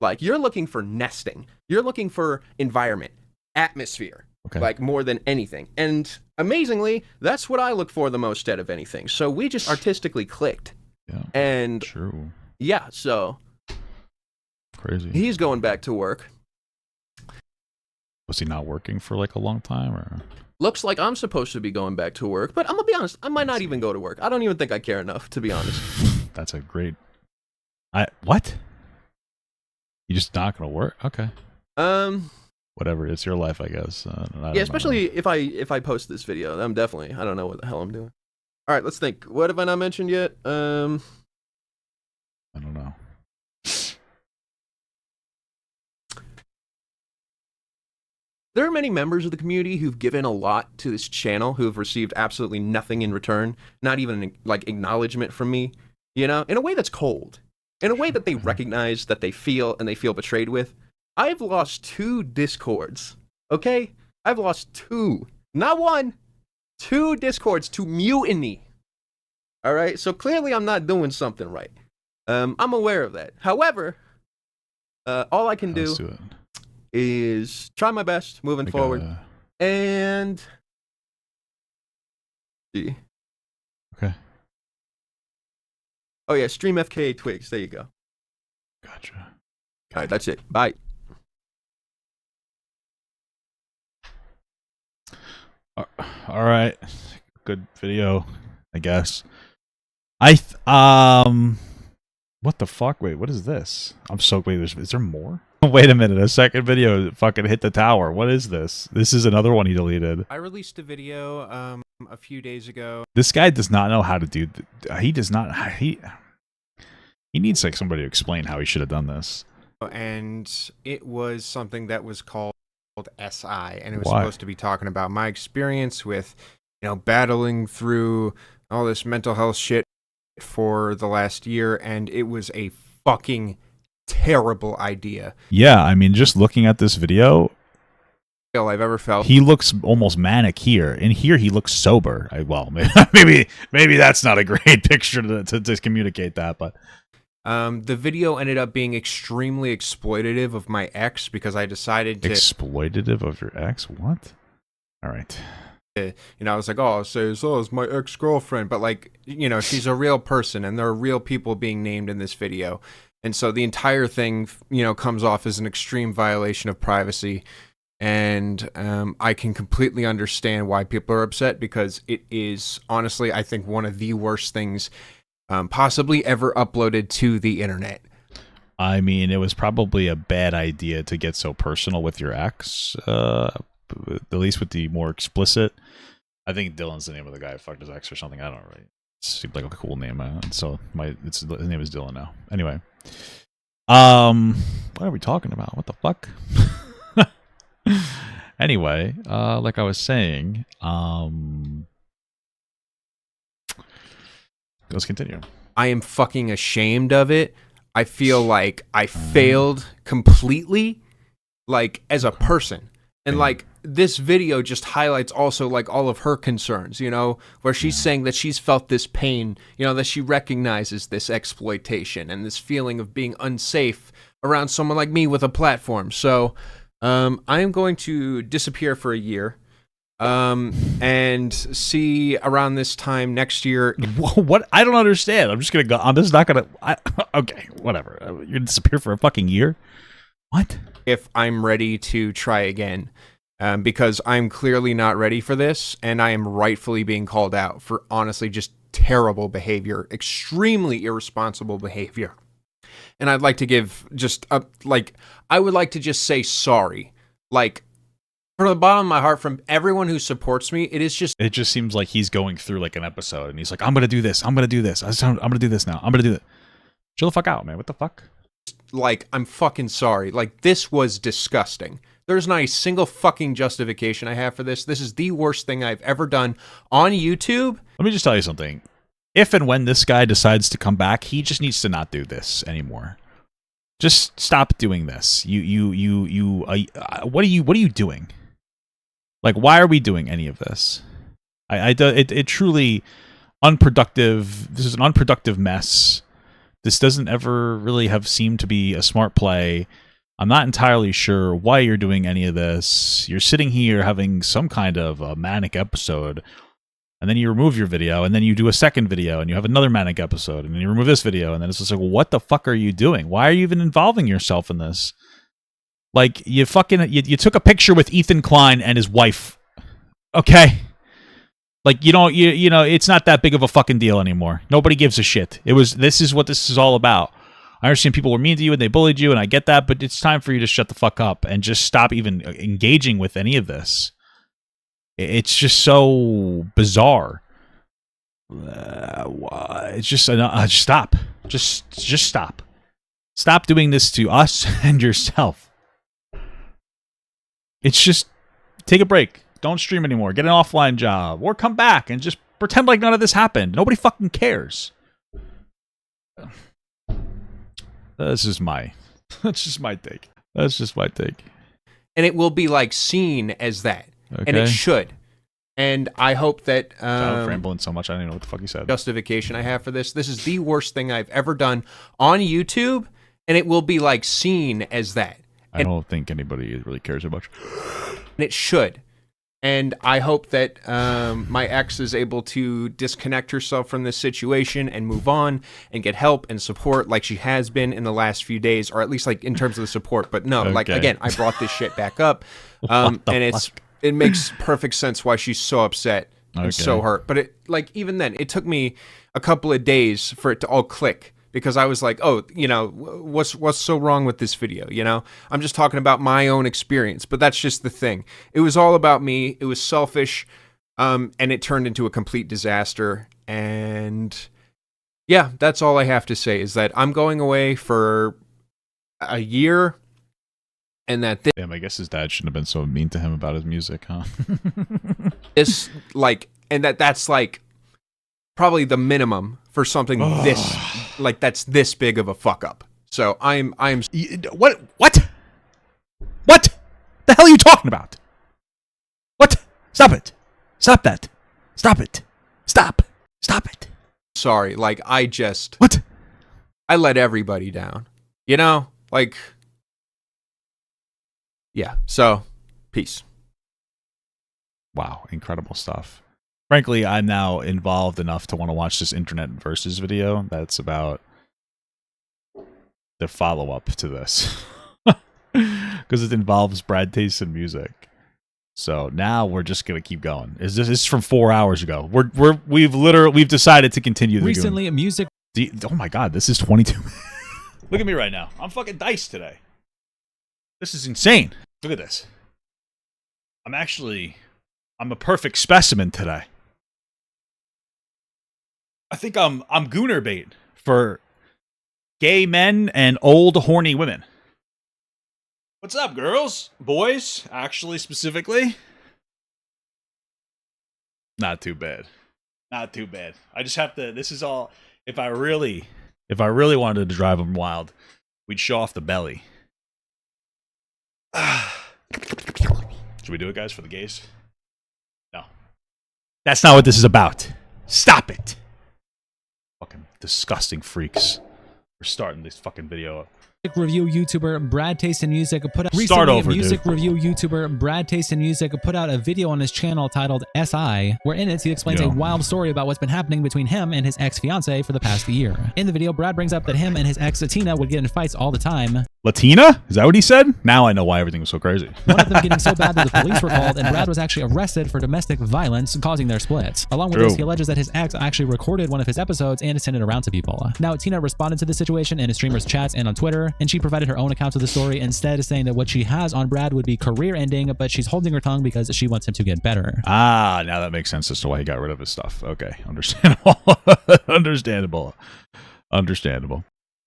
Like you're looking for nesting. You're looking for environment, atmosphere, like more than anything. And amazingly, that's what I look for the most out of anything. So we just artistically clicked. Yeah. And true. Yeah, so crazy. He's going back to work. Was he not working for like a long time, or? Looks like I'm supposed to be going back to work, but I'm gonna be honest, I might not even go to work. I don't even think I care enough, to be honest. That's a great. What? You just not gonna work? Okay. Whatever. It's your life, I guess. Yeah, especially if I post this video, I'm definitely. I don't know what the hell I'm doing. All right, let's think. What have I not mentioned yet? I don't know. There are many members of the community who've given a lot to this channel who have received absolutely nothing in return, not even like acknowledgement from me, you know, in a way that's cold, in a way that they recognize that they feel and they feel betrayed with. I've lost 2 Discords, okay? I've lost 2, not 1, 2 Discords to mutiny, all right? So clearly I'm not doing something right. I'm aware of that. However, all I can do is try my best moving forward and see. Okay. Oh yeah, stream FKA Twigs. There you go. Gotcha. All right, that's it. Bye. All right. Good video, I guess. What the fuck? Wait, what is this? I'm so wait. Is there more? Wait a minute. A second video fucking hit the tower. What is this? This is another one he deleted. I released a video a few days ago. This guy does not know how to do. He does not. He needs like somebody to explain how he should have done this. And it was something that was called SI, and it was supposed to be talking about my experience with, you know, battling through all this mental health shit for the last year, and it was a fucking terrible idea. Yeah, I mean, just looking at this video, I've ever felt. He looks almost manic here. In here, he looks sober. Well, maybe that's not a great picture to communicate that, but. The video ended up being extremely exploitative of my ex because I decided to... Exploitative of your ex? What? All right. You know, I was like, oh, it's my ex-girlfriend. But, like, you know, she's a real person, and there are real people being named in this video. And so the entire thing, you know, comes off as an extreme violation of privacy. And I can completely understand why people are upset because it is, honestly, I think one of the worst things possibly ever uploaded to the internet. I mean, it was probably a bad idea to get so personal with your ex, at least with the more explicit. I think Dylan's the name of the guy who fucked his ex or something. I don't know. Right? It seemed like a cool name. So his name is Dylan now. Anyway, what are we talking about? What the fuck? Anyway, like I was saying, let's continue. I am fucking ashamed of it. I feel like I failed completely, like, as a person. And, like, this video just highlights also, like, all of her concerns, you know, where she's saying that she's felt this pain, you know, that she recognizes this exploitation and this feeling of being unsafe around someone like me with a platform. So, I am going to disappear for a year. And see around this time next year. What? I don't understand. I'm just gonna go. I'm just not gonna. Okay, whatever. You're gonna disappear for a fucking year. What? If I'm ready to try again, because I'm clearly not ready for this, and I am rightfully being called out for honestly just terrible behavior, extremely irresponsible behavior. And I'd like to give just I would like to just say sorry, like. From the bottom of my heart, from everyone who supports me, it just seems like he's going through like an episode, and he's like, "I'm gonna do this. I'm gonna do this. I'm gonna do this now. I'm gonna do it." Chill the fuck out, man. What the fuck? Like, I'm fucking sorry. Like, this was disgusting. There's not a single fucking justification I have for this. This is the worst thing I've ever done on YouTube. Let me just tell you something. If and when this guy decides to come back, he just needs to not do this anymore. Just stop doing this. What are you doing? Like, why are we doing any of this? It truly unproductive. This is an unproductive mess. This doesn't ever really have seemed to be a smart play. I'm not entirely sure why you're doing any of this. You're sitting here having some kind of a manic episode, and then you remove your video, and then you do a second video, and you have another manic episode, and then you remove this video, and then it's just like, what the fuck are you doing? Why are you even involving yourself in this? Like, you took a picture with Ethan Klein and his wife. Okay? Like, you know, it's not that big of a fucking deal anymore. Nobody gives a shit. This is what this is all about. I understand people were mean to you and they bullied you, and I get that, but it's time for you to shut the fuck up and just stop even engaging with any of this. It's just so bizarre. It's just stop. Just stop. Stop doing this to us and yourself. It's just take a break. Don't stream anymore. Get an offline job, or come back and just pretend like none of this happened. Nobody fucking cares. That's just my take. That's just my take. And it will be like seen as that. Okay. And it should. And I hope that I'm rambling so much I don't even know what the fuck you said. Justification I have for this. This is the worst thing I've ever done on YouTube, and it will be like seen as that. I don't think anybody really cares so much. And it should. And I hope that my ex is able to disconnect herself from this situation and move on and get help and support like she has been in the last few days, or at least like in terms of the support. But no, like, again, I brought this shit back up. And it makes perfect sense why she's so upset and so hurt. But it, like, even then, it took me a couple of days for it to all click. Because I was like, oh, you know, what's so wrong with this video? You know, I'm just talking about my own experience, but that's just the thing. It was all about me. It was selfish, and it turned into a complete disaster. And yeah, that's all I have to say is that I'm going away for a year, and that damn, I guess his dad shouldn't have been so mean to him about his music, huh? this that's like probably the minimum for something that's this big of a fuck up. So I'm what the hell are you talking about? What? Stop it. Stop that. Stop it. Stop it. Sorry, like I what? I let everybody down. You know? Like, yeah. So peace. Wow, incredible stuff. Frankly, I'm now involved enough to want to watch this Internet Versus video that's about the follow-up to this. Because it involves Brad taste in music. So now we're just going to keep going. This is from 4 hours ago. We've decided to continue. Recently, music. Oh my God, this is 22. Look at me right now. I'm fucking diced today. This is insane. Look at this. I'm a perfect specimen today. I think I'm gooner bait for gay men and old horny women. What's up, girls? Boys, actually, specifically? Not too bad. Not too bad. I just have to, this is all, if I really wanted to drive them wild, we'd show off the belly. Should we do it, guys, for the gays? No. That's not what this is about. Stop it. Fucking disgusting freaks. We're starting this fucking video up. Review YouTuber Brad Taste in Music put out review YouTuber Brad Taste in Music put out a video on his channel titled SI, where in it he explains a wild story about what's been happening between him and his ex-fiance for the past year. In the video, Brad brings up that him and his ex Latina would get in fights all the time. Latina? Is that what he said? Now I know why everything was so crazy. One of them getting so bad that the police were called, and Brad was actually arrested for domestic violence, causing their split. Along with this, he alleges that his ex actually recorded one of his episodes and sent it around to people. Now, Tina responded to the situation in a streamer's chats and on Twitter, and she provided her own accounts of the story, instead saying that what she has on Brad would be career-ending, but she's holding her tongue because she wants him to get better. Ah, now that makes sense as to why he got rid of his stuff. Okay, understandable. Understandable.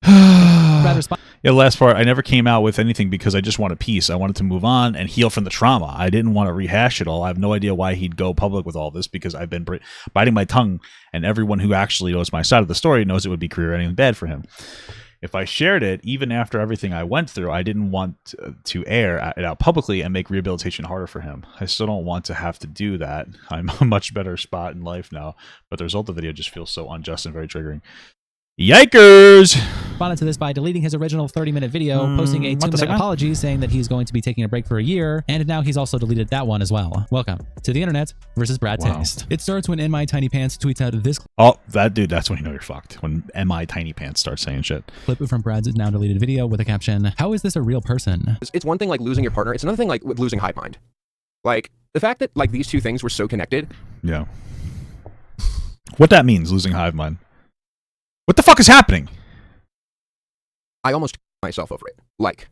Brad responds. Yeah, last part, I never came out with anything because I just wanted peace. I wanted to move on and heal from the trauma. I didn't want to rehash it all. I have no idea why he'd go public with all this because I've been biting my tongue, and everyone who actually knows my side of the story knows it would be career-ending bad for him. If I shared it, even after everything I went through, I didn't want to air it out publicly and make rehabilitation harder for him. I still don't want to have to do that. I'm a much better spot in life now, but the result of the video just feels so unjust and very triggering. Yikers! Responded to this by deleting his original 30-minute video, posting a 2-minute apology saying that he's going to be taking a break for a year, and now he's also deleted that one as well. Welcome to the internet versus Brad Taste. It starts when In My Tiny Pants tweets out this That's when you know you're fucked. When MI Tiny Pants starts saying shit. clip from Brad's now deleted video with a caption, "How is this a real person?" It's one thing like losing your partner. It's another thing like with losing Hivemind. Like the fact that like these two things were so connected. Yeah. What that means, losing Hivemind. What the fuck is happening? I almost myself over it. Like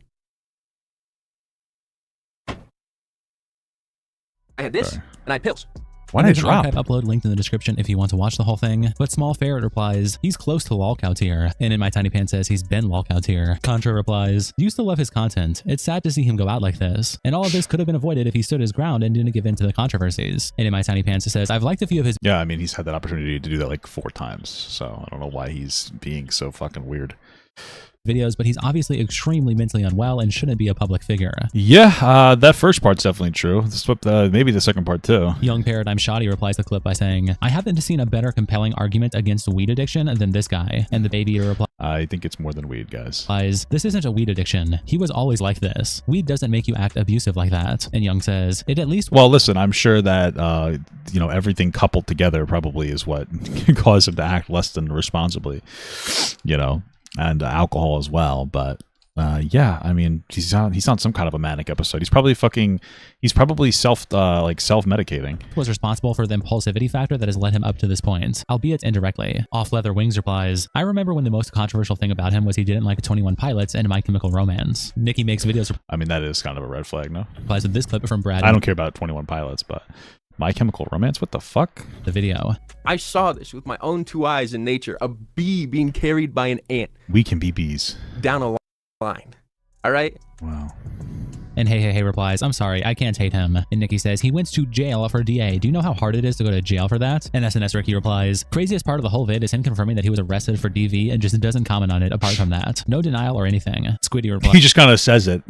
I had this and I had pills. Why did I There's an drop? archive upload linked in the description if you want to watch the whole thing. But Small Ferret replies, "He's close to lolcow tier." And In My Tiny Pants says he's been lolcow tier. Contra replies, "Used to love his content. It's sad to see him go out like this. And all of this could have been avoided if he stood his ground and didn't give in to the controversies." And In My Tiny Pants says, "I've liked a few of his Yeah, I mean, he's had that opportunity to do that like 4 times. So I don't know why he's being so fucking weird. videos, but he's obviously extremely mentally unwell and shouldn't be a public figure." Yeah, that first part's definitely true. Maybe the second part too. Young Paradigm Shoddy replies to the clip by saying, "I haven't seen a better compelling argument against weed addiction than this guy." And the Baby Eater I think it's more than weed, guys. replies, "This isn't a weed addiction. He was always like this. Weed doesn't make you act abusive like that." And Young says, "It at least..." Well, listen, I'm sure that, everything coupled together probably is what caused him to act less than responsibly, and alcohol as well. But yeah, I mean, he's on some kind of a manic episode. He's probably self-medicating. was responsible for the impulsivity factor that has led him up to this point, albeit indirectly. Off Leather Wings replies, "I remember when the most controversial thing about him was he didn't like 21 Pilots and My Chemical Romance." Nikki Makes Videos I mean, that is kind of a red flag, no? replies with this clip from Brad. I don't care about 21 Pilots, but My Chemical Romance? What the fuck? The video. I saw this with my own 2 eyes in nature. A bee being carried by an ant We can be bees. down a line. All right? Wow. And Hey replies, "I'm sorry, I can't hate him." And Nikki says, "He went to jail for DA. Do you know how hard it is to go to jail for that?" And SNS Ricky replies, "Craziest part of the whole vid is him confirming that he was arrested for DV and just doesn't comment on it apart from that. No denial or anything." Squiddy replies, He just kind of says it.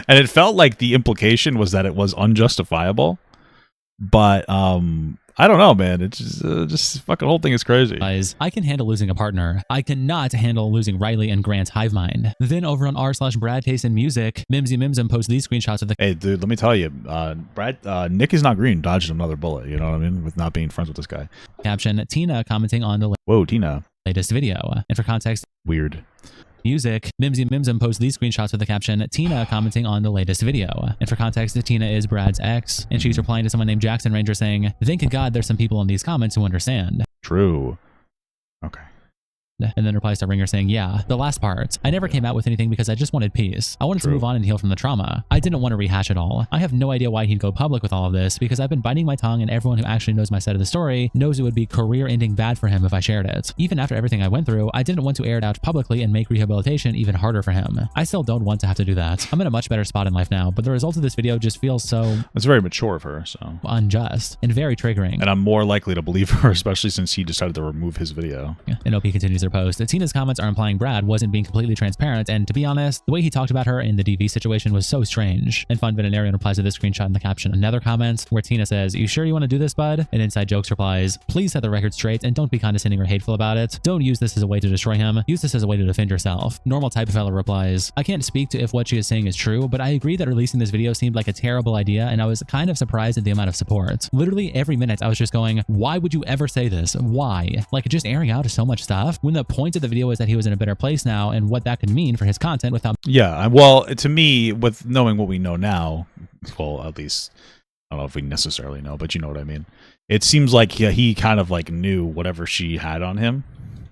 And it felt like the implication was that it was unjustifiable. But I don't know, man. It's just fucking whole thing is crazy. "I can handle losing a partner. I cannot handle losing Riley and Grant's Hivemind." Then over on r/Brad Taste in Music, Mimsy Mimsum posts these screenshots of the Hey, dude, let me tell you, Nick is not green, dodged another bullet. You know what I mean? With not being friends with this guy. caption, Tina commenting on the Whoa, Tina. latest video. And for context, Weird. Music, Mimsy Mimsum posts these screenshots with the caption, Tina commenting on the latest video. And for context, Tina is Brad's ex, and she's replying to someone named Jackson Ranger saying, "Thank God there's some people in these comments who understand." True. Okay. And then replies to Ringer saying, "Yeah, the last part. I never came out with anything because I just wanted peace. I wanted to move on and heal from the trauma. I didn't want to rehash it all. I have no idea why he'd go public with all of this because I've been biting my tongue and everyone who actually knows my side of the story knows it would be career-ending bad for him if I shared it. Even after everything I went through, I didn't want to air it out publicly and make rehabilitation even harder for him. I still don't want to have to do that. I'm in a much better spot in life now, but the result of this video just feels so..." It's very mature of her, so. "unjust and very triggering." And I'm more likely to believe her, especially since he decided to remove his video. And OP continues their post. Tina's comments are implying Brad wasn't being completely transparent, and to be honest, the way he talked about her in the DV situation was so strange. And Fun Veterinarian replies to this screenshot in the caption another comment where Tina says, "You sure you want to do this, bud?" And Inside Jokes replies, "Please set the record straight and don't be condescending or hateful about it. Don't use this as a way to destroy him. Use this as a way to defend yourself." Normal Type Fella replies, "I can't speak to if what she is saying is true, but I agree that releasing this video seemed like a terrible idea, and I was kind of surprised at the amount of support. Literally every minute I was just going, why would you ever say this? Why? Like, just airing out so much stuff when the point of the video is that he was in a better place now and what that could mean for his content without..." Yeah, well, to me, with knowing what we know now, well, at least, I don't know if we necessarily know, but you know what I mean. It seems like he kind of like knew whatever she had on him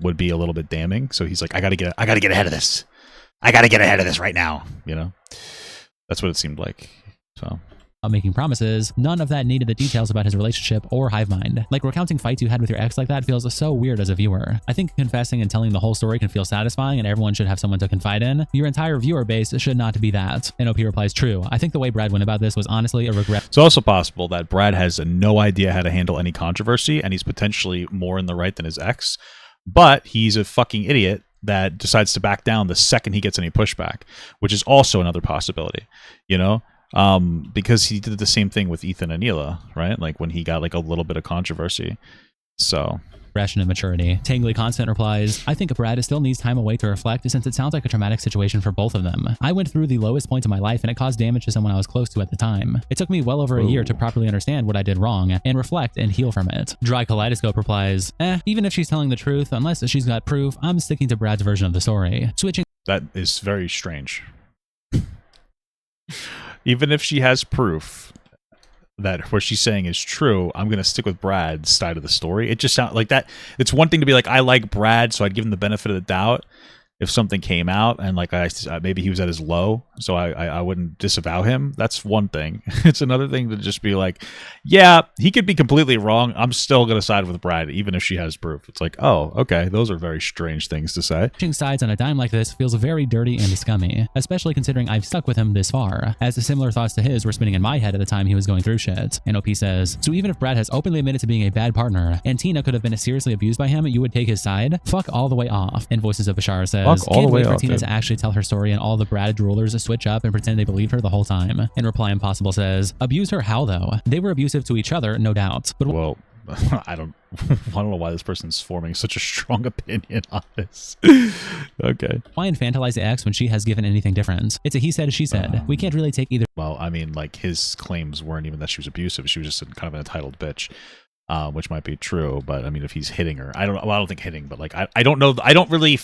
would be a little bit damning. So he's like, I gotta get ahead of this. I gotta get ahead of this right now. You know, that's what it seemed like. So making promises, none of that needed the details about his relationship or Hivemind. Like, recounting fights you had with your ex like that feels so weird as a viewer. I think confessing and telling the whole story can feel satisfying and everyone should have someone to confide in. Your entire viewer base should not be that. And OP replies, true. I think the way Brad went about this was honestly a regret. It's also possible that Brad has no idea how to handle any controversy and he's potentially more in the right than his ex, but he's a fucking idiot that decides to back down the second he gets any pushback, which is also another possibility, you know? Because he did the same thing with Ethan and Neela, right? Like when he got like a little bit of controversy. So Progression and maturity. Tangly Constant replies, I think Brad still needs time away to reflect since it sounds like a traumatic situation for both of them. I went through the lowest points of my life and it caused damage to someone I was close to at the time. It took me well over a year to properly understand what I did wrong and reflect and heal from it. Dry Kaleidoscope replies, even if she's telling the truth, unless she's got proof, I'm sticking to Brad's version of the story. Switching. That is very strange. Even if she has proof that what she's saying is true, I'm going to stick with Brad's side of the story. It just sounds like that. It's one thing to be like, I like Brad, so I'd give him the benefit of the doubt if something came out and like maybe he was at his low, so I wouldn't disavow him. That's one thing. It's another thing to just be like, yeah, he could be completely wrong. I'm still going to side with Brad, even if she has proof. It's like, oh, okay, those are very strange things to say. Switching sides on a dime like this feels very dirty and scummy, especially considering I've stuck with him this far, as the similar thoughts to his were spinning in my head at the time he was going through shit. And OP says, so even if Brad has openly admitted to being a bad partner and Tina could have been seriously abused by him, you would take his side? Fuck all the way off. And Voices of Bashar says, can't wait for Tina to actually tell her story and all the Brad droolers switch up and pretend they believed her the whole time. And Reply Impossible says, abuse her how though? They were abusive to each other, no doubt. But well, I don't know why this person's forming such a strong opinion on this. Okay. Why infantilize the ex when she has given anything different? It's a he said, she said. We can't really take either. Well, I mean, like his claims weren't even that she was abusive. She was just kind of an entitled bitch. Which might be true, but I mean, if he's hitting her, I don't think hitting, but like, I don't know. I don't really,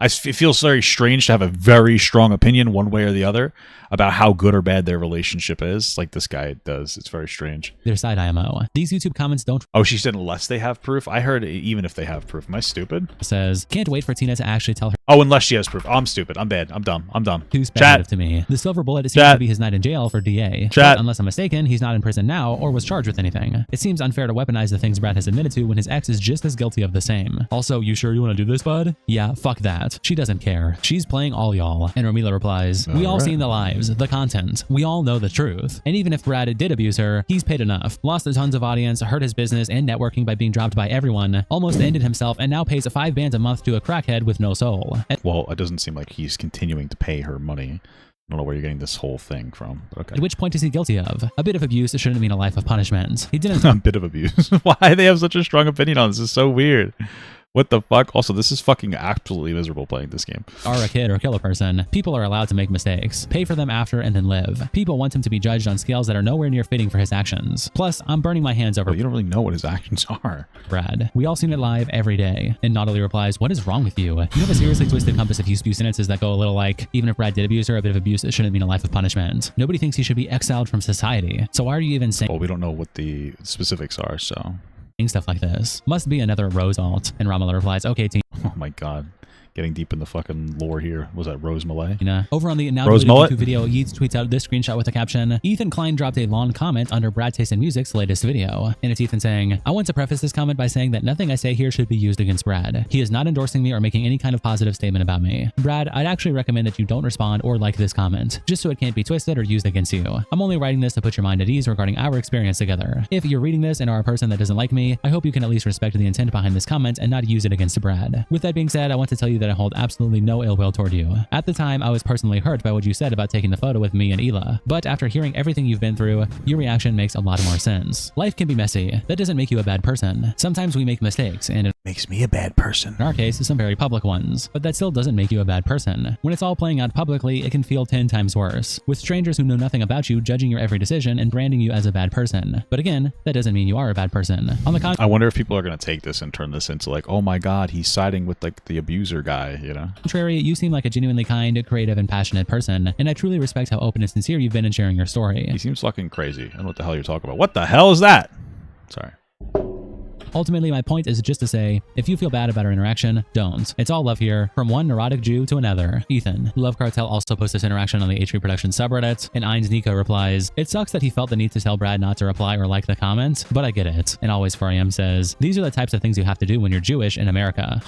it feels very strange to have a very strong opinion one way or the other about how good or bad their relationship is. Like this guy does. It's very strange. Their side IMO. These YouTube comments don't. Oh, she said unless they have proof. I heard even if they have proof. Am I stupid? Says, can't wait for Tina to actually tell her. Oh, unless she has proof. Oh, I'm stupid. I'm bad. I'm dumb. I'm dumb. Too speculative to me. The silver bullet seems to be his night in jail for DA. But unless I'm mistaken, he's not in prison now or was charged with anything. It seems unfair to weaponize the things Brad has admitted to when his ex is just as guilty of the same. Also, you sure you want to do this, bud? Yeah, fuck that. She doesn't care. She's playing all y'all. And Romila replies, we all seen the lives, the content. We all know the truth. And even if Brad did abuse her, he's paid enough. Lost a tons of audience, hurt his business and networking by being dropped by everyone, almost ended himself, and now pays $5 a month to a crackhead with no soul. Well, it doesn't seem like he's continuing to pay her money. I don't know where you're getting this whole thing from. But okay. At which point is he guilty of? A bit of abuse shouldn't mean a life of punishment. He didn't. A bit of abuse. Why they have such a strong opinion on this? This is so weird. What the fuck? Also, this is fucking absolutely miserable playing this game. Are a kid or kill a person. People are allowed to make mistakes. Pay for them after and then live. People want him to be judged on scales that are nowhere near fitting for his actions. Plus, I'm burning my hands over. Well, you don't really know what his actions are. Brad. We all seen it live every day. And Nautilus replies, what is wrong with you? You have a seriously twisted compass if you spew sentences that go a little like, even if Brad did abuse her, a bit of abuse shouldn't mean a life of punishment. Nobody thinks he should be exiled from society. So why are you even saying? Well, we don't know what the specifics are, so. Stuff like this. Must be another Rose alt. And Ramala replies, okay, team. Oh my god. Getting deep in the fucking lore here. Was that Rose Malay? Over on the now deleted YouTube video, Yeats tweets out this screenshot with the caption, Ethan Klein dropped a long comment under Brad Taste in Music's latest video. And it's Ethan saying, I want to preface this comment by saying that nothing I say here should be used against Brad. He is not endorsing me or making any kind of positive statement about me. Brad, I'd actually recommend that you don't respond or like this comment, just so it can't be twisted or used against you. I'm only writing this to put your mind at ease regarding our experience together. If you're reading this and are a person that doesn't like me, I hope you can at least respect the intent behind this comment and not use it against Brad. With that being said, I want to tell you that I hold absolutely no ill will toward you. At the time, I was personally hurt by what you said about taking the photo with me and Hila, but after hearing everything you've been through, your reaction makes a lot more sense. Life can be messy. That doesn't make you a bad person. Sometimes we make mistakes, and it makes me a bad person. In our case, some very public ones, but that still doesn't make you a bad person. When it's all playing out publicly, it can feel 10 times worse, with strangers who know nothing about you judging your every decision and branding you as a bad person. But again, that doesn't mean you are a bad person. On the contrary, I wonder if people are going to take this and turn this into like, oh my god, he's siding with like the abuser guy, you know? You seem like a genuinely kind, creative, and passionate person, and I truly respect how open and sincere you've been in sharing your story. He seems fucking crazy. I don't know what the hell you're talking about. What the hell is that? Sorry. Ultimately, my point is just to say, if you feel bad about our interaction, don't. It's all love here, from one neurotic Jew to another. Ethan. Love Cartel also posts this interaction on the HP Productions subreddit, and Ein's Nico replies, it sucks that he felt the need to tell Brad not to reply or like the comment, but I get it. And Always 4am says, these are the types of things you have to do when you're Jewish in America.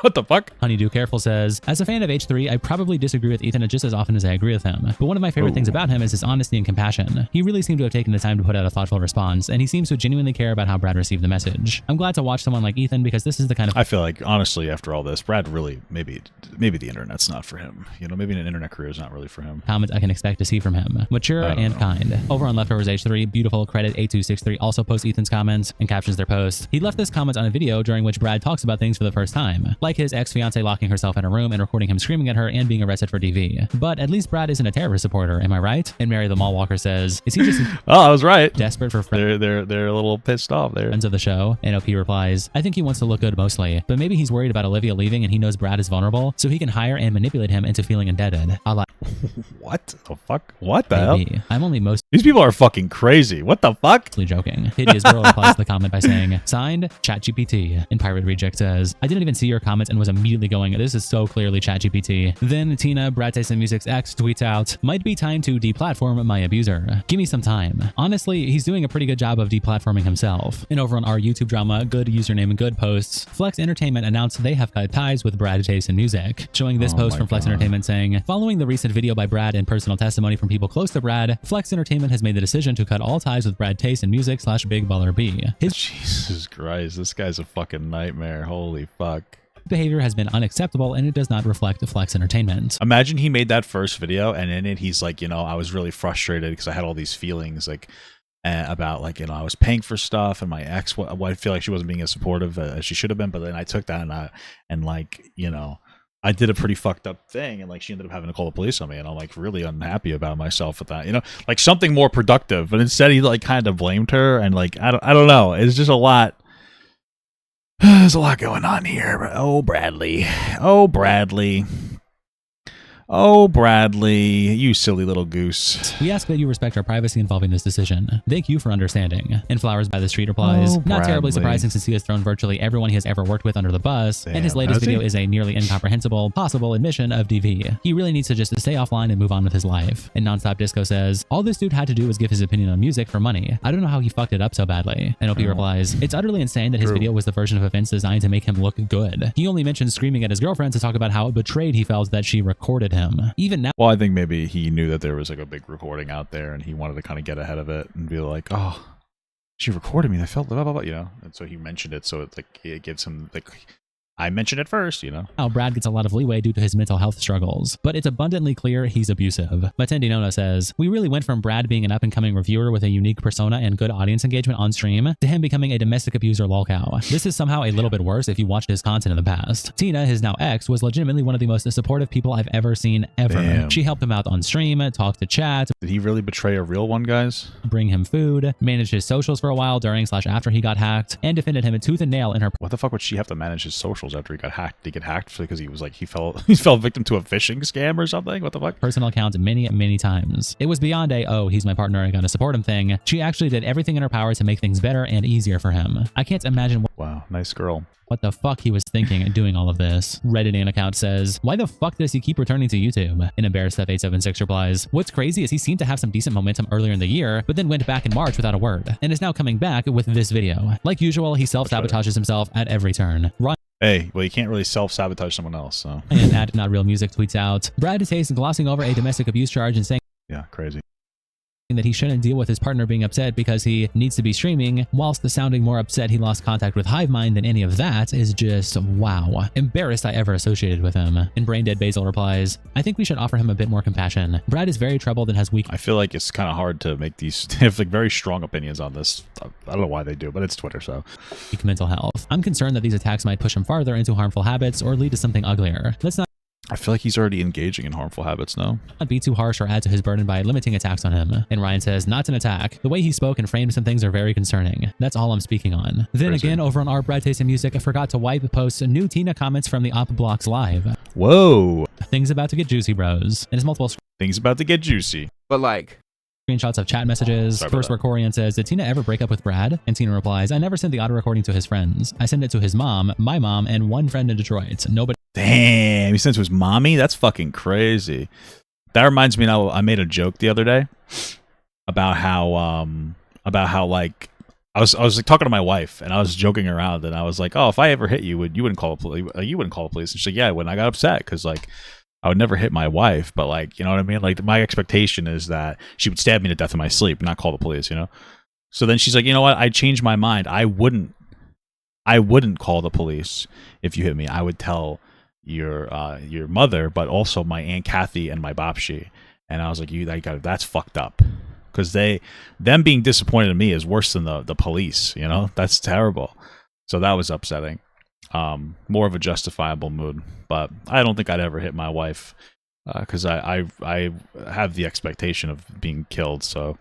What the fuck? Honeydew Careful says, as a fan of H3, I probably disagree with Ethan just as often as I agree with him. But one of my favorite things about him is his honesty and compassion. He really seemed to have taken the time to put out a thoughtful response, and he seems to genuinely care about how Brad received the message. I'm glad to watch someone like Ethan because this is the kind of— I feel like, honestly, after all this, Brad really, maybe the internet's not for him. You know, maybe an internet career is not really for him. comments I can expect to see from him. Mature and kind. Over on Leftovers H3, Beautiful Credit 8263 also posts Ethan's comments and captions their post. He left this comment on a video during which Brad talks about things for the first time, like his ex-fiancée locking herself in a room and recording him screaming at her and being arrested for DV. But at least Brad isn't a terrorist supporter, am I right? And Mary the Mall Walker says, is he just Oh, I was right. desperate for They're a little pissed off there. friends of the show? And OP replies, I think he wants to look good mostly, but maybe he's worried about Olivia leaving and he knows Brad is vulnerable, so he can hire and manipulate him into feeling indebted. What the fuck? What the hell? I'm only mostly These people are fucking crazy. What the fuck? joking. Hideous Girl replies to the comment by saying, signed, ChatGPT. And Pirate Reject says, I didn't even see your comments and was immediately going, this is so clearly ChatGPT. Then Tina, Brad Taste and Music's ex, tweets out, might be time to deplatform my abuser. Give me some time. Honestly, he's doing a pretty good job of deplatforming himself. And over on our YouTube drama, Good Username and Good Posts, Flex Entertainment announced they have cut ties with Brad Taste and Music, showing this post from Flex Entertainment saying, following the recent video by Brad and personal testimony from people close to Brad, Flex Entertainment has made the decision to cut all ties with Brad Taste and Music / Big Baller B. His Jesus Christ, this guy's a fucking nightmare. Holy fuck. behavior has been unacceptable and it does not reflect Flex Entertainment. Imagine he made that first video and in it he's like, I was really frustrated because I had all these feelings like about like, I was paying for stuff and my ex, I feel like she wasn't being as supportive as she should have been. But then I took that and I did a pretty fucked up thing and like she ended up having to call the police on me and I'm like really unhappy about myself with that, like something more productive. But instead he like kind of blamed her and like, I don't know. It's just a lot. There's a lot going on here. But oh, Bradley, you silly little goose. We ask that you respect our privacy involving this decision. Thank you for understanding. And Flowers by the Street replies, not terribly surprising since he has thrown virtually everyone he has ever worked with under the bus, and his latest video is a nearly incomprehensible, possible admission of DV. He really needs to just stay offline and move on with his life. And Nonstop Disco says, all this dude had to do was give his opinion on music for money. I don't know how he fucked it up so badly. And OP replies, it's utterly insane that his video was the version of events designed to make him look good. He only mentioned screaming at his girlfriend to talk about how betrayed he felt that she recorded him. Even now, well, I think maybe he knew that there was like a big recording out there and he wanted to kind of get ahead of it and be like, oh, she recorded me. I felt blah, blah, blah, and so he mentioned it. So it's like, it gives him like, I mentioned it first, Now Brad gets a lot of leeway due to his mental health struggles, but it's abundantly clear he's abusive. Matendi Nona says, we really went from Brad being an up-and-coming reviewer with a unique persona and good audience engagement on stream to him becoming a domestic abuser lolcow. This is somehow a little bit worse if you watched his content in the past. Tina, his now ex, was legitimately one of the most supportive people I've ever seen ever. Damn. She helped him out on stream, talked to chat. Did he really betray a real one, guys? Bring him food, managed his socials for a while during / after he got hacked, and defended him tooth and nail in her— What the fuck would she have to manage his socials after he got hacked? Did he get hacked because he was like, he fell victim to a phishing scam or something? What the fuck? Personal account many times. It was beyond a, oh, he's my partner, I gotta support him thing. She actually did everything in her power to make things better and easier for him. I can't imagine Wow, nice girl. what the fuck he was thinking doing all of this. Reddit account says, why the fuck does he keep returning to YouTube? And Embarrassed F876 replies, what's crazy is he seemed to have some decent momentum earlier in the year, but then went back in March without a word, and is now coming back with this video. Like usual, he self-sabotages himself at every turn. Hey, well, you can't really self-sabotage someone else, so. And at Not Real Music tweets out, Brad Taste glossing over a domestic abuse charge and saying, yeah, crazy. that he shouldn't deal with his partner being upset because he needs to be streaming, whilst sounding more upset he lost contact with Hivemind than any of that is just, wow. Embarrassed I ever associated with him. And Braindead Basil replies, I think we should offer him a bit more compassion. Brad is very troubled and has weak— I feel like it's kind of hard to make these, they have like very strong opinions on this. I don't know why they do, but it's Twitter, so. mental health. I'm concerned that these attacks might push him farther into harmful habits or lead to something uglier. Let's not I feel like he's already engaging in harmful habits now. not be too harsh or add to his burden by limiting attacks on him. And Ryan says, not an attack. The way he spoke and framed some things are very concerning. That's all I'm speaking on. Then Crazy. again, over on our Brad Taste and Music, I forgot to wipe posts new Tina comments from the Op Blocks Live. Whoa. Things about to get juicy, bros. And his multiple Things about to get juicy. But like, screenshots of chat messages. First, where Corian says, did Tina ever break up with Brad? And Tina replies, I never sent the audio recording to his friends. I sent it to his mom, my mom, and one friend in Detroit. Nobody. Damn, he sent it to his mommy? That's fucking crazy. That reminds me, now I made a joke the other day about how like I was like talking to my wife and I was joking around and I was like, oh, if I ever hit you, you wouldn't call the police. You wouldn't call the police. And she's like, yeah, when I got upset because like I would never hit my wife, but like, you know what I mean? Like my expectation is that she would stab me to death in my sleep, not call the police, you know? So then she's like, you know what? I changed my mind. I wouldn't call the police if you hit me. I would tell your mother, but also my Aunt Kathy and my Bapshi. And I was like, that's fucked up. Because them being disappointed in me is worse than the police, you know? That's terrible. So that was upsetting. More of a justifiable mood. But I don't think I'd ever hit my wife because I have the expectation of being killed. So,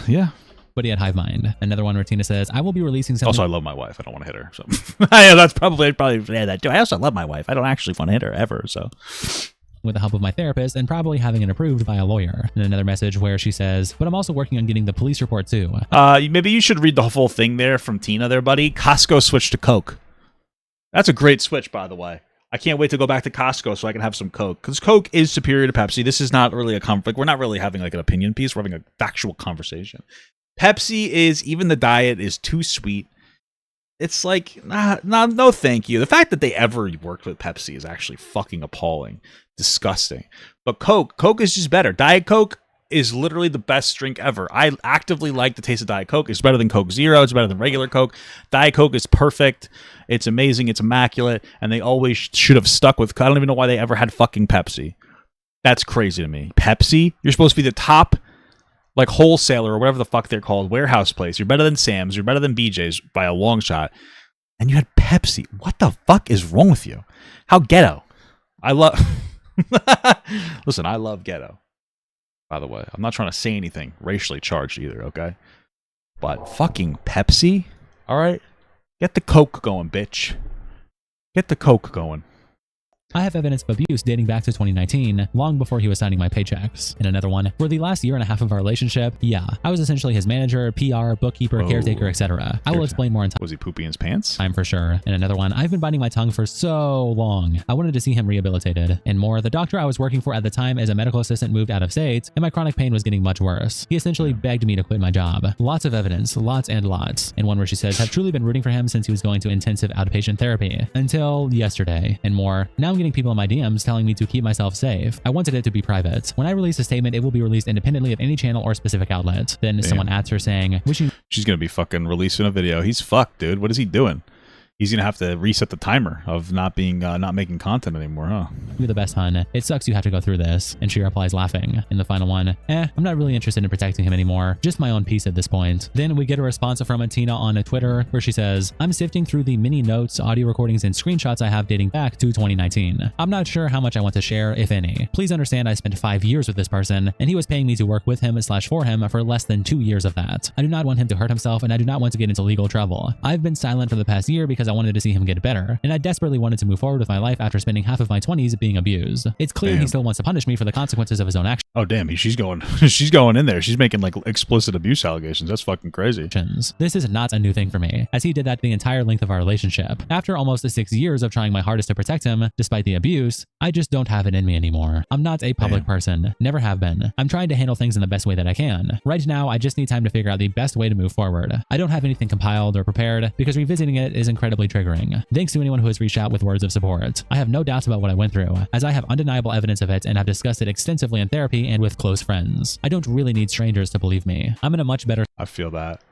yeah. But he had Hivemind. Another one where Tina says, I will be releasing something. Also, I love my wife. I don't want to hit her. So yeah, that's probably yeah, that too. I also love my wife. I don't actually want to hit her ever. So with the help of my therapist and probably having it approved by a lawyer. And another message where she says, but I'm also working on getting the police report too. Maybe you should read the full thing there from Tina there, buddy. Costco switched to Coke. That's a great switch, by the way. I can't wait to go back to Costco so I can have some Coke. Because Coke is superior to Pepsi. This is not really a conflict. We're not really having like an opinion piece. We're having a factual conversation. Pepsi is, even the diet is too sweet. It's like, no thank you. The fact that they ever worked with Pepsi is actually fucking appalling. Disgusting. But Coke is just better. Diet Coke is literally the best drink ever. I actively like the taste of Diet Coke. It's better than Coke Zero. It's better than regular Coke. Diet Coke is perfect. It's amazing. It's immaculate. And they always should have stuck with, I don't even know why they ever had fucking Pepsi. That's crazy to me. Pepsi? You're supposed to be the top like wholesaler or whatever the fuck they're called, warehouse place. You're better than Sam's. You're better than BJ's by a long shot. And you had Pepsi. What the fuck is wrong with you? How ghetto. Listen, I love ghetto. By the way, I'm not trying to say anything racially charged either, okay? But fucking Pepsi? All right? Get the Coke going, bitch. Get the Coke going. I have evidence of abuse dating back to 2019, long before he was signing my paychecks. In another one, for the last year and a half of our relationship, yeah, I was essentially his manager, PR, bookkeeper, caretaker, etc. I will explain more in time. Was he pooping in his pants? I'm for sure. In another one, I've been biting my tongue for so long. I wanted to see him rehabilitated. And more, the doctor I was working for at the time as a medical assistant moved out of state, and my chronic pain was getting much worse. He essentially begged me to quit my job. Lots of evidence, lots and lots. And one where she says, have truly been rooting for him since he was going to intensive outpatient therapy. Until yesterday. And more, now I'm getting people in my DMs telling me to keep myself safe. I wanted it to be private. When I release a statement, it will be released independently of any channel or specific outlet. Then someone adds her saying, she's gonna be fucking releasing a video. He's fucked, dude. What is he doing? He's gonna have to reset the timer of not making content anymore, huh? You're the best, hun. It sucks you have to go through this. And she replies laughing. In the final one, I'm not really interested in protecting him anymore. Just my own peace at this point. Then we get a response from Tina on Twitter where she says, I'm sifting through the mini notes, audio recordings, and screenshots I have dating back to 2019. I'm not sure how much I want to share, if any. Please understand I spent 5 years with this person, and he was paying me to work with him/for him for less than 2 years of that. I do not want him to hurt himself, and I do not want to get into legal trouble. I've been silent for the past year because I wanted to see him get better, and I desperately wanted to move forward with my life after spending half of my 20s being abused. It's clear he still wants to punish me for the consequences of his own actions. Oh damn, she's going in there. She's making like explicit abuse allegations. That's fucking crazy. This is not a new thing for me, as he did that the entire length of our relationship. After almost 6 years of trying my hardest to protect him, despite the abuse, I just don't have it in me anymore. I'm not a public person. Never have been. I'm trying to handle things in the best way that I can. Right now, I just need time to figure out the best way to move forward. I don't have anything compiled or prepared because revisiting it is incredibly triggering. Thanks to anyone who has reached out with words of support. I have no doubts about what I went through, as I have undeniable evidence of it and have discussed it extensively in therapy and with close friends. I don't really need strangers to believe me. I'm in a much better I feel that.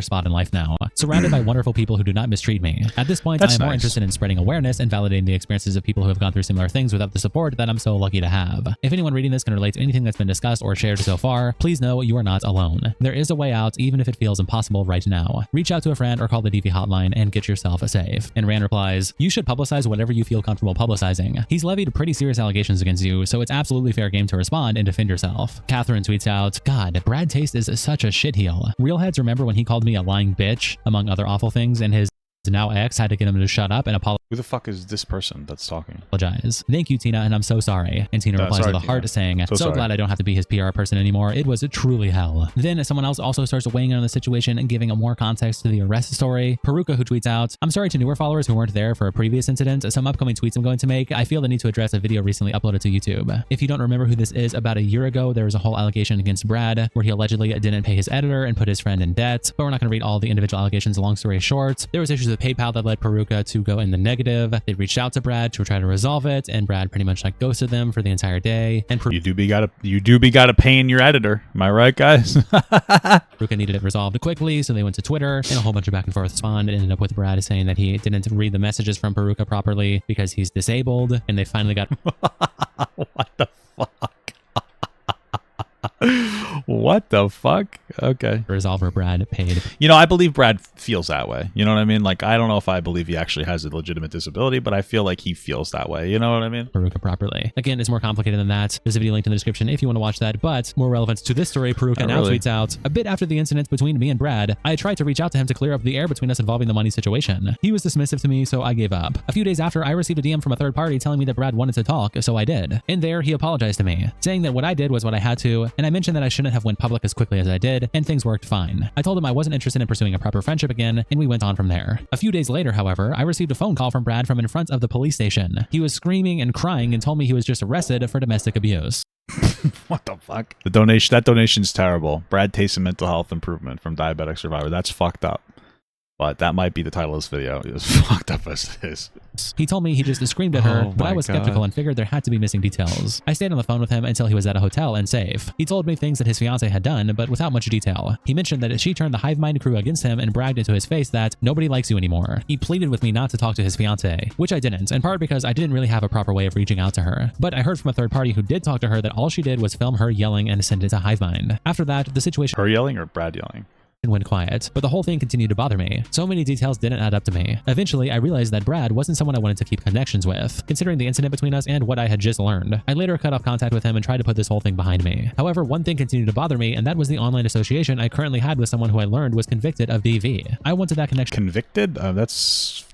spot in life now, surrounded by wonderful people who do not mistreat me. At this point, I am more interested in spreading awareness and validating the experiences of people who have gone through similar things without the support that I'm so lucky to have. If anyone reading this can relate to anything that's been discussed or shared so far, please know you are not alone. There is a way out, even if it feels impossible right now. Reach out to a friend or call the DV hotline and get yourself safe. And Rand replies, you should publicize whatever you feel comfortable publicizing. He's levied pretty serious allegations against you, so it's absolutely fair game to respond and defend yourself. Catherine tweets out, God, Brad Taste is such a shitheel. Real heads remember when he called me a lying bitch, among other awful things, in his now ex had to get him to shut up and Who the fuck is this person that's talking? apologize. Thank you, Tina, and I'm so sorry. And Tina replies sorry, with a heart Tina. saying, So so sorry. glad I don't have to be his PR person anymore. It was truly hell. Then someone else also starts weighing in on the situation and giving more context to the arrest story. Peruka, who tweets out, I'm sorry to newer followers who weren't there for a previous incident. Some upcoming tweets I'm going to make. I feel the need to address a video recently uploaded to YouTube. If you don't remember who this is, about a year ago, there was a whole allegation against Brad where he allegedly didn't pay his editor and put his friend in debt. But we're not going to read all the individual allegations. Long story short, there was issues with PayPal that led Peruka to go in the negative. They reached out to Brad to try to resolve it, and Brad pretty much like ghosted them for the entire day. And You do be gotta paying your editor. Am I right, guys? Peruka needed it resolved quickly, so they went to Twitter and a whole bunch of back and forth spawned. It ended up with Brad saying that he didn't read the messages from Peruka properly because he's disabled, and they finally got What the fuck? What the fuck? Okay. resolved where Brad paid. You know, I believe Brad feels that way. You know what I mean? Like, I don't know if I believe he actually has a legitimate disability, but I feel like he feels that way. You know what I mean? Peruka properly. Again, it's more complicated than that. There's a video linked in the description if you want to watch that, but more relevant to this story, Peruka now really. tweets out, a bit after the incident between me and Brad, I tried to reach out to him to clear up the air between us involving the money situation. He was dismissive to me, so I gave up. A few days after, I received a DM from a third party telling me that Brad wanted to talk, so I did. In there, he apologized to me, saying that what I did was what I had to, and I mentioned that I shouldn't have went public as quickly as I did, and things worked fine. I told him I wasn't interested in pursuing a proper friendship again, and we went on from there. A few days later, however, I received a phone call from Brad from in front of the police station. He was screaming and crying and told me he was just arrested for domestic abuse. What the fuck? That donation's terrible. Brad Tayson mental health improvement from diabetic survivor. That's fucked up. But that might be the title of this video. As fucked up as it is. He told me he just screamed at her, Oh but I my was skeptical God. and figured there had to be missing details. I stayed on the phone with him until he was at a hotel and safe. He told me things that his fiance had done, but without much detail. He mentioned that she turned the Hivemind crew against him and bragged into his face that nobody likes you anymore. He pleaded with me not to talk to his fiance, which I didn't, in part because I didn't really have a proper way of reaching out to her. But I heard from a third party who did talk to her that all she did was film her yelling and send it to Hivemind. After that, the situation Her yelling or Brad yelling? went quiet, but the whole thing continued to bother me. So many details didn't add up to me. Eventually, I realized that Brad wasn't someone I wanted to keep connections with, considering the incident between us and what I had just learned. I later cut off contact with him and tried to put this whole thing behind me. However, one thing continued to bother me, and that was the online association I currently had with someone who I learned was convicted of DV. I wanted that connection Convicted? That's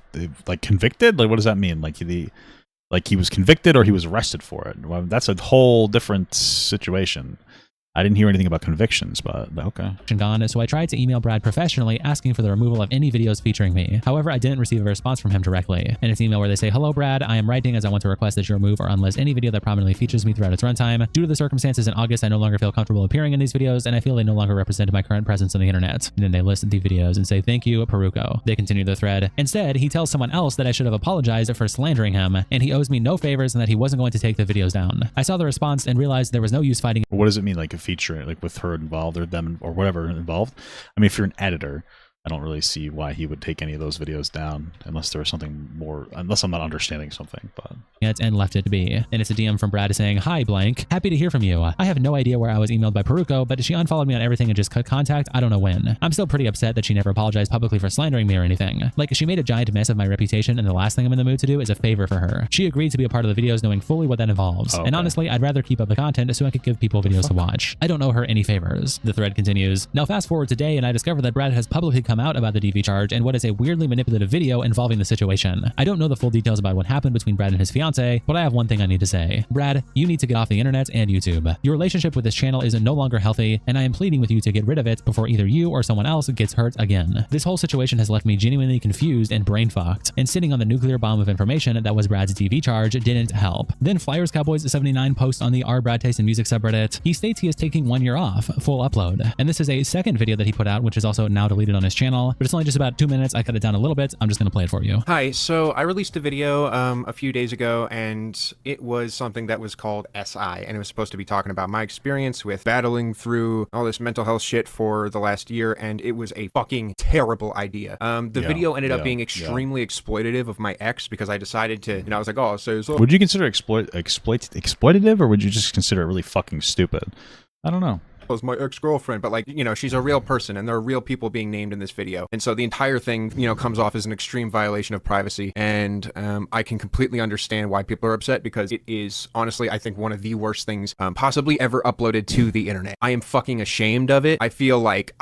like convicted? Like, what does that mean? Like he was convicted or he was arrested for it? Well, that's a whole different situation. I didn't hear anything about convictions, but okay. gone, so I tried to email Brad professionally asking for the removal of any videos featuring me. However, I didn't receive a response from him directly. In its email where they say, hello Brad, I am writing as I want to request that you remove or unlist any video that prominently features me throughout its runtime. Due to the circumstances in August, I no longer feel comfortable appearing in these videos, and I feel they no longer represent my current presence on the internet. And then they list the videos and say, thank you, Peruko. They continue the thread. Instead, he tells someone else that I should have apologized for slandering him, and he owes me no favors and that he wasn't going to take the videos down. I saw the response and realized there was no use fighting. What does it mean, like a feature, like with her involved or them or whatever involved? I mean, if you're an editor, I don't really see why he would take any of those videos down unless there was something more, unless I'm not understanding something. But it and left it be. And it's a DM from Brad saying, hi blank, happy to hear from you. I have no idea where I was emailed by Peruko, but she unfollowed me on everything and just cut contact. I don't know when. I'm still pretty upset that she never apologized publicly for slandering me or anything. Like, she made a giant mess of my reputation, and the last thing I'm in the mood to do is a favor for her. She agreed to be a part of the videos knowing fully what that involves. Okay. And honestly, I'd rather keep up the content so I could give people videos to watch. I don't owe her any favors. The thread continues. Now fast forward today and I discover that Brad has publicly come out about the DV charge and what is a weirdly manipulative video involving the situation. I don't know the full details about what happened between Brad and his fiance, but I have one thing I need to say. Brad, you need to get off the internet and YouTube. Your relationship with this channel is no longer healthy, and I am pleading with you to get rid of it before either you or someone else gets hurt again. This whole situation has left me genuinely confused and brain fucked, and sitting on the nuclear bomb of information that was Brad's DV charge didn't help. Then Flyers Cowboys 79 posts on the R Brad Taste in Music subreddit. He states he is taking 1 year off, full upload. And this is a second video that he put out, which is also now deleted on his channel, but it's only just about 2 minutes. I cut it down a little bit. I'm just going to play it for you. Hi, so I released a video a few days ago, and it was something that was called SI, and it was supposed to be talking about my experience with battling through all this mental health shit for the last year, and it was a fucking terrible idea. The video ended up being extremely exploitative of my ex because I decided to, I was like, oh, so... Would you consider exploitative, or would you just consider it really fucking stupid? I don't know. was my ex-girlfriend, but like, you know, she's a real person and there are real people being named in this video. And so the entire thing, you know, comes off as an extreme violation of privacy. And I can completely understand why people are upset, because it is honestly, I think, one of the worst things possibly ever uploaded to the internet. I am fucking ashamed of it. I feel like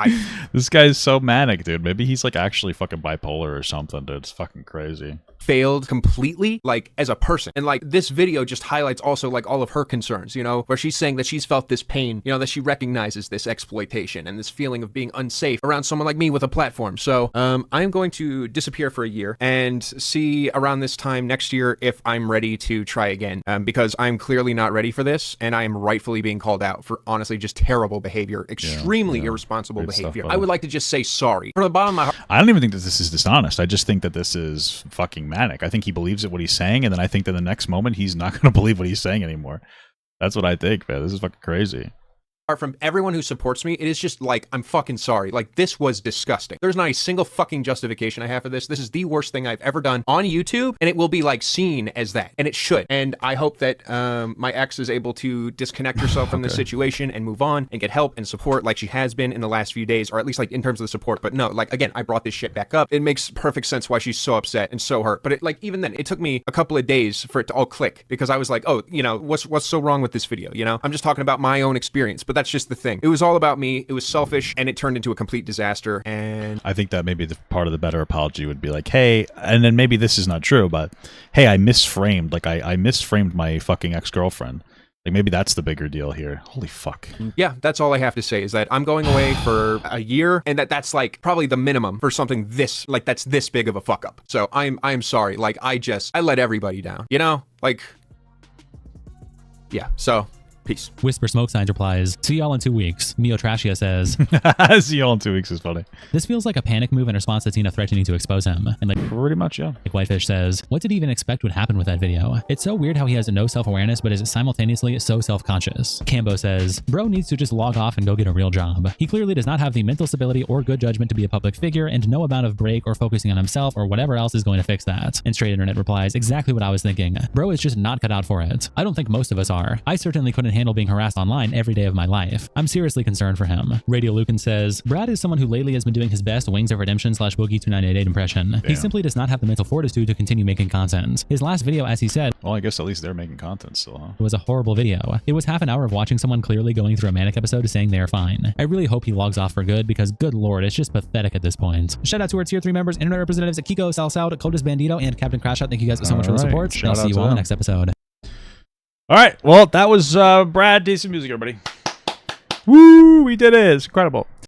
This guy's so manic, dude. Maybe he's like actually fucking bipolar or something, dude. It's fucking crazy. Failed completely, like, as a person. And like, this video just highlights also like all of her concerns, you know, where she's saying that she's felt this pain, you know, that she recognizes this exploitation and this feeling of being unsafe around someone like me with a platform. So I'm going to disappear for a year and see around this time next year if I'm ready to try again, because I'm clearly not ready for this, and I am rightfully being called out for honestly just terrible behavior, extremely irresponsible Good behavior. stuff, I would like to just say sorry from the bottom of my heart. I don't even think that this is dishonest. I just think that this is fucking manic. I think he believes it what he's saying, and then I think that the next moment he's not going to believe what he's saying anymore. That's what I think, man. This is fucking crazy. From everyone who supports me, it is just like, I'm fucking sorry. Like, this was disgusting. There's not a single fucking justification I have for this. This is the worst thing I've ever done on YouTube, and it will be like seen as that, and it should. And I hope that my ex is able to disconnect herself from this situation and move on and get help and support like she has been in the last few days, or at least like in terms of the support. But no, like, again, I brought this shit back up. It makes perfect sense why she's so upset and so hurt. But it, like, even then, it took me a couple of days for it to all click, because I was like, oh, you know, what's so wrong with this video? You know, I'm just talking about my own experience, but that's just the thing. It was all about me. It was selfish, and it turned into a complete disaster. And I think that maybe the part of the better apology would be like, hey, and then maybe this is not true, but hey, I misframed. Like, I misframed my fucking ex-girlfriend. Like, maybe that's the bigger deal here. Holy fuck. Yeah, that's all I have to say, is that I'm going away for a year, and that's like probably the minimum for something this, like, that's this big of a fuck up. So I'm sorry. Like, I let everybody down, you know? Like, yeah, so peace. Whisper Smoke Signs replies, see y'all in 2 weeks. Mio Trashia says, see y'all in 2 weeks is funny. This feels like a panic move in response to Tina threatening to expose him. And like, Pretty much, yeah. like Whitefish says, what did he even expect would happen with that video? It's so weird how he has no self-awareness, but is simultaneously so self-conscious. Cambo says, bro needs to just log off and go get a real job. He clearly does not have the mental stability or good judgment to be a public figure, and no amount of break or focusing on himself or whatever else is going to fix that. And Straight Internet replies, exactly what I was thinking. Bro is just not cut out for it. I don't think most of us are. I certainly couldn't handle being harassed online every day of my life. I'm seriously concerned for him. Radio Lucan says, Brad is someone who lately has been doing his best Wings of Redemption / Boogie 2988 impression. Damn. He simply does not have the mental fortitude to continue making content. His last video, as he said, well, I guess at least they're making content still, huh? It was a horrible video. It was half an hour of watching someone clearly going through a manic episode saying they are fine. I really hope he logs off for good, because good lord, it's just pathetic at this point. Shout out to our tier 3 members, internet representatives at Kiko, Salsoud, Codus Bandito, and Captain Crashout. Thank you guys so much for the support. I'll see you all in the next episode. All right, well, that was Brad. Decent music, everybody. Woo, we did it. It's incredible.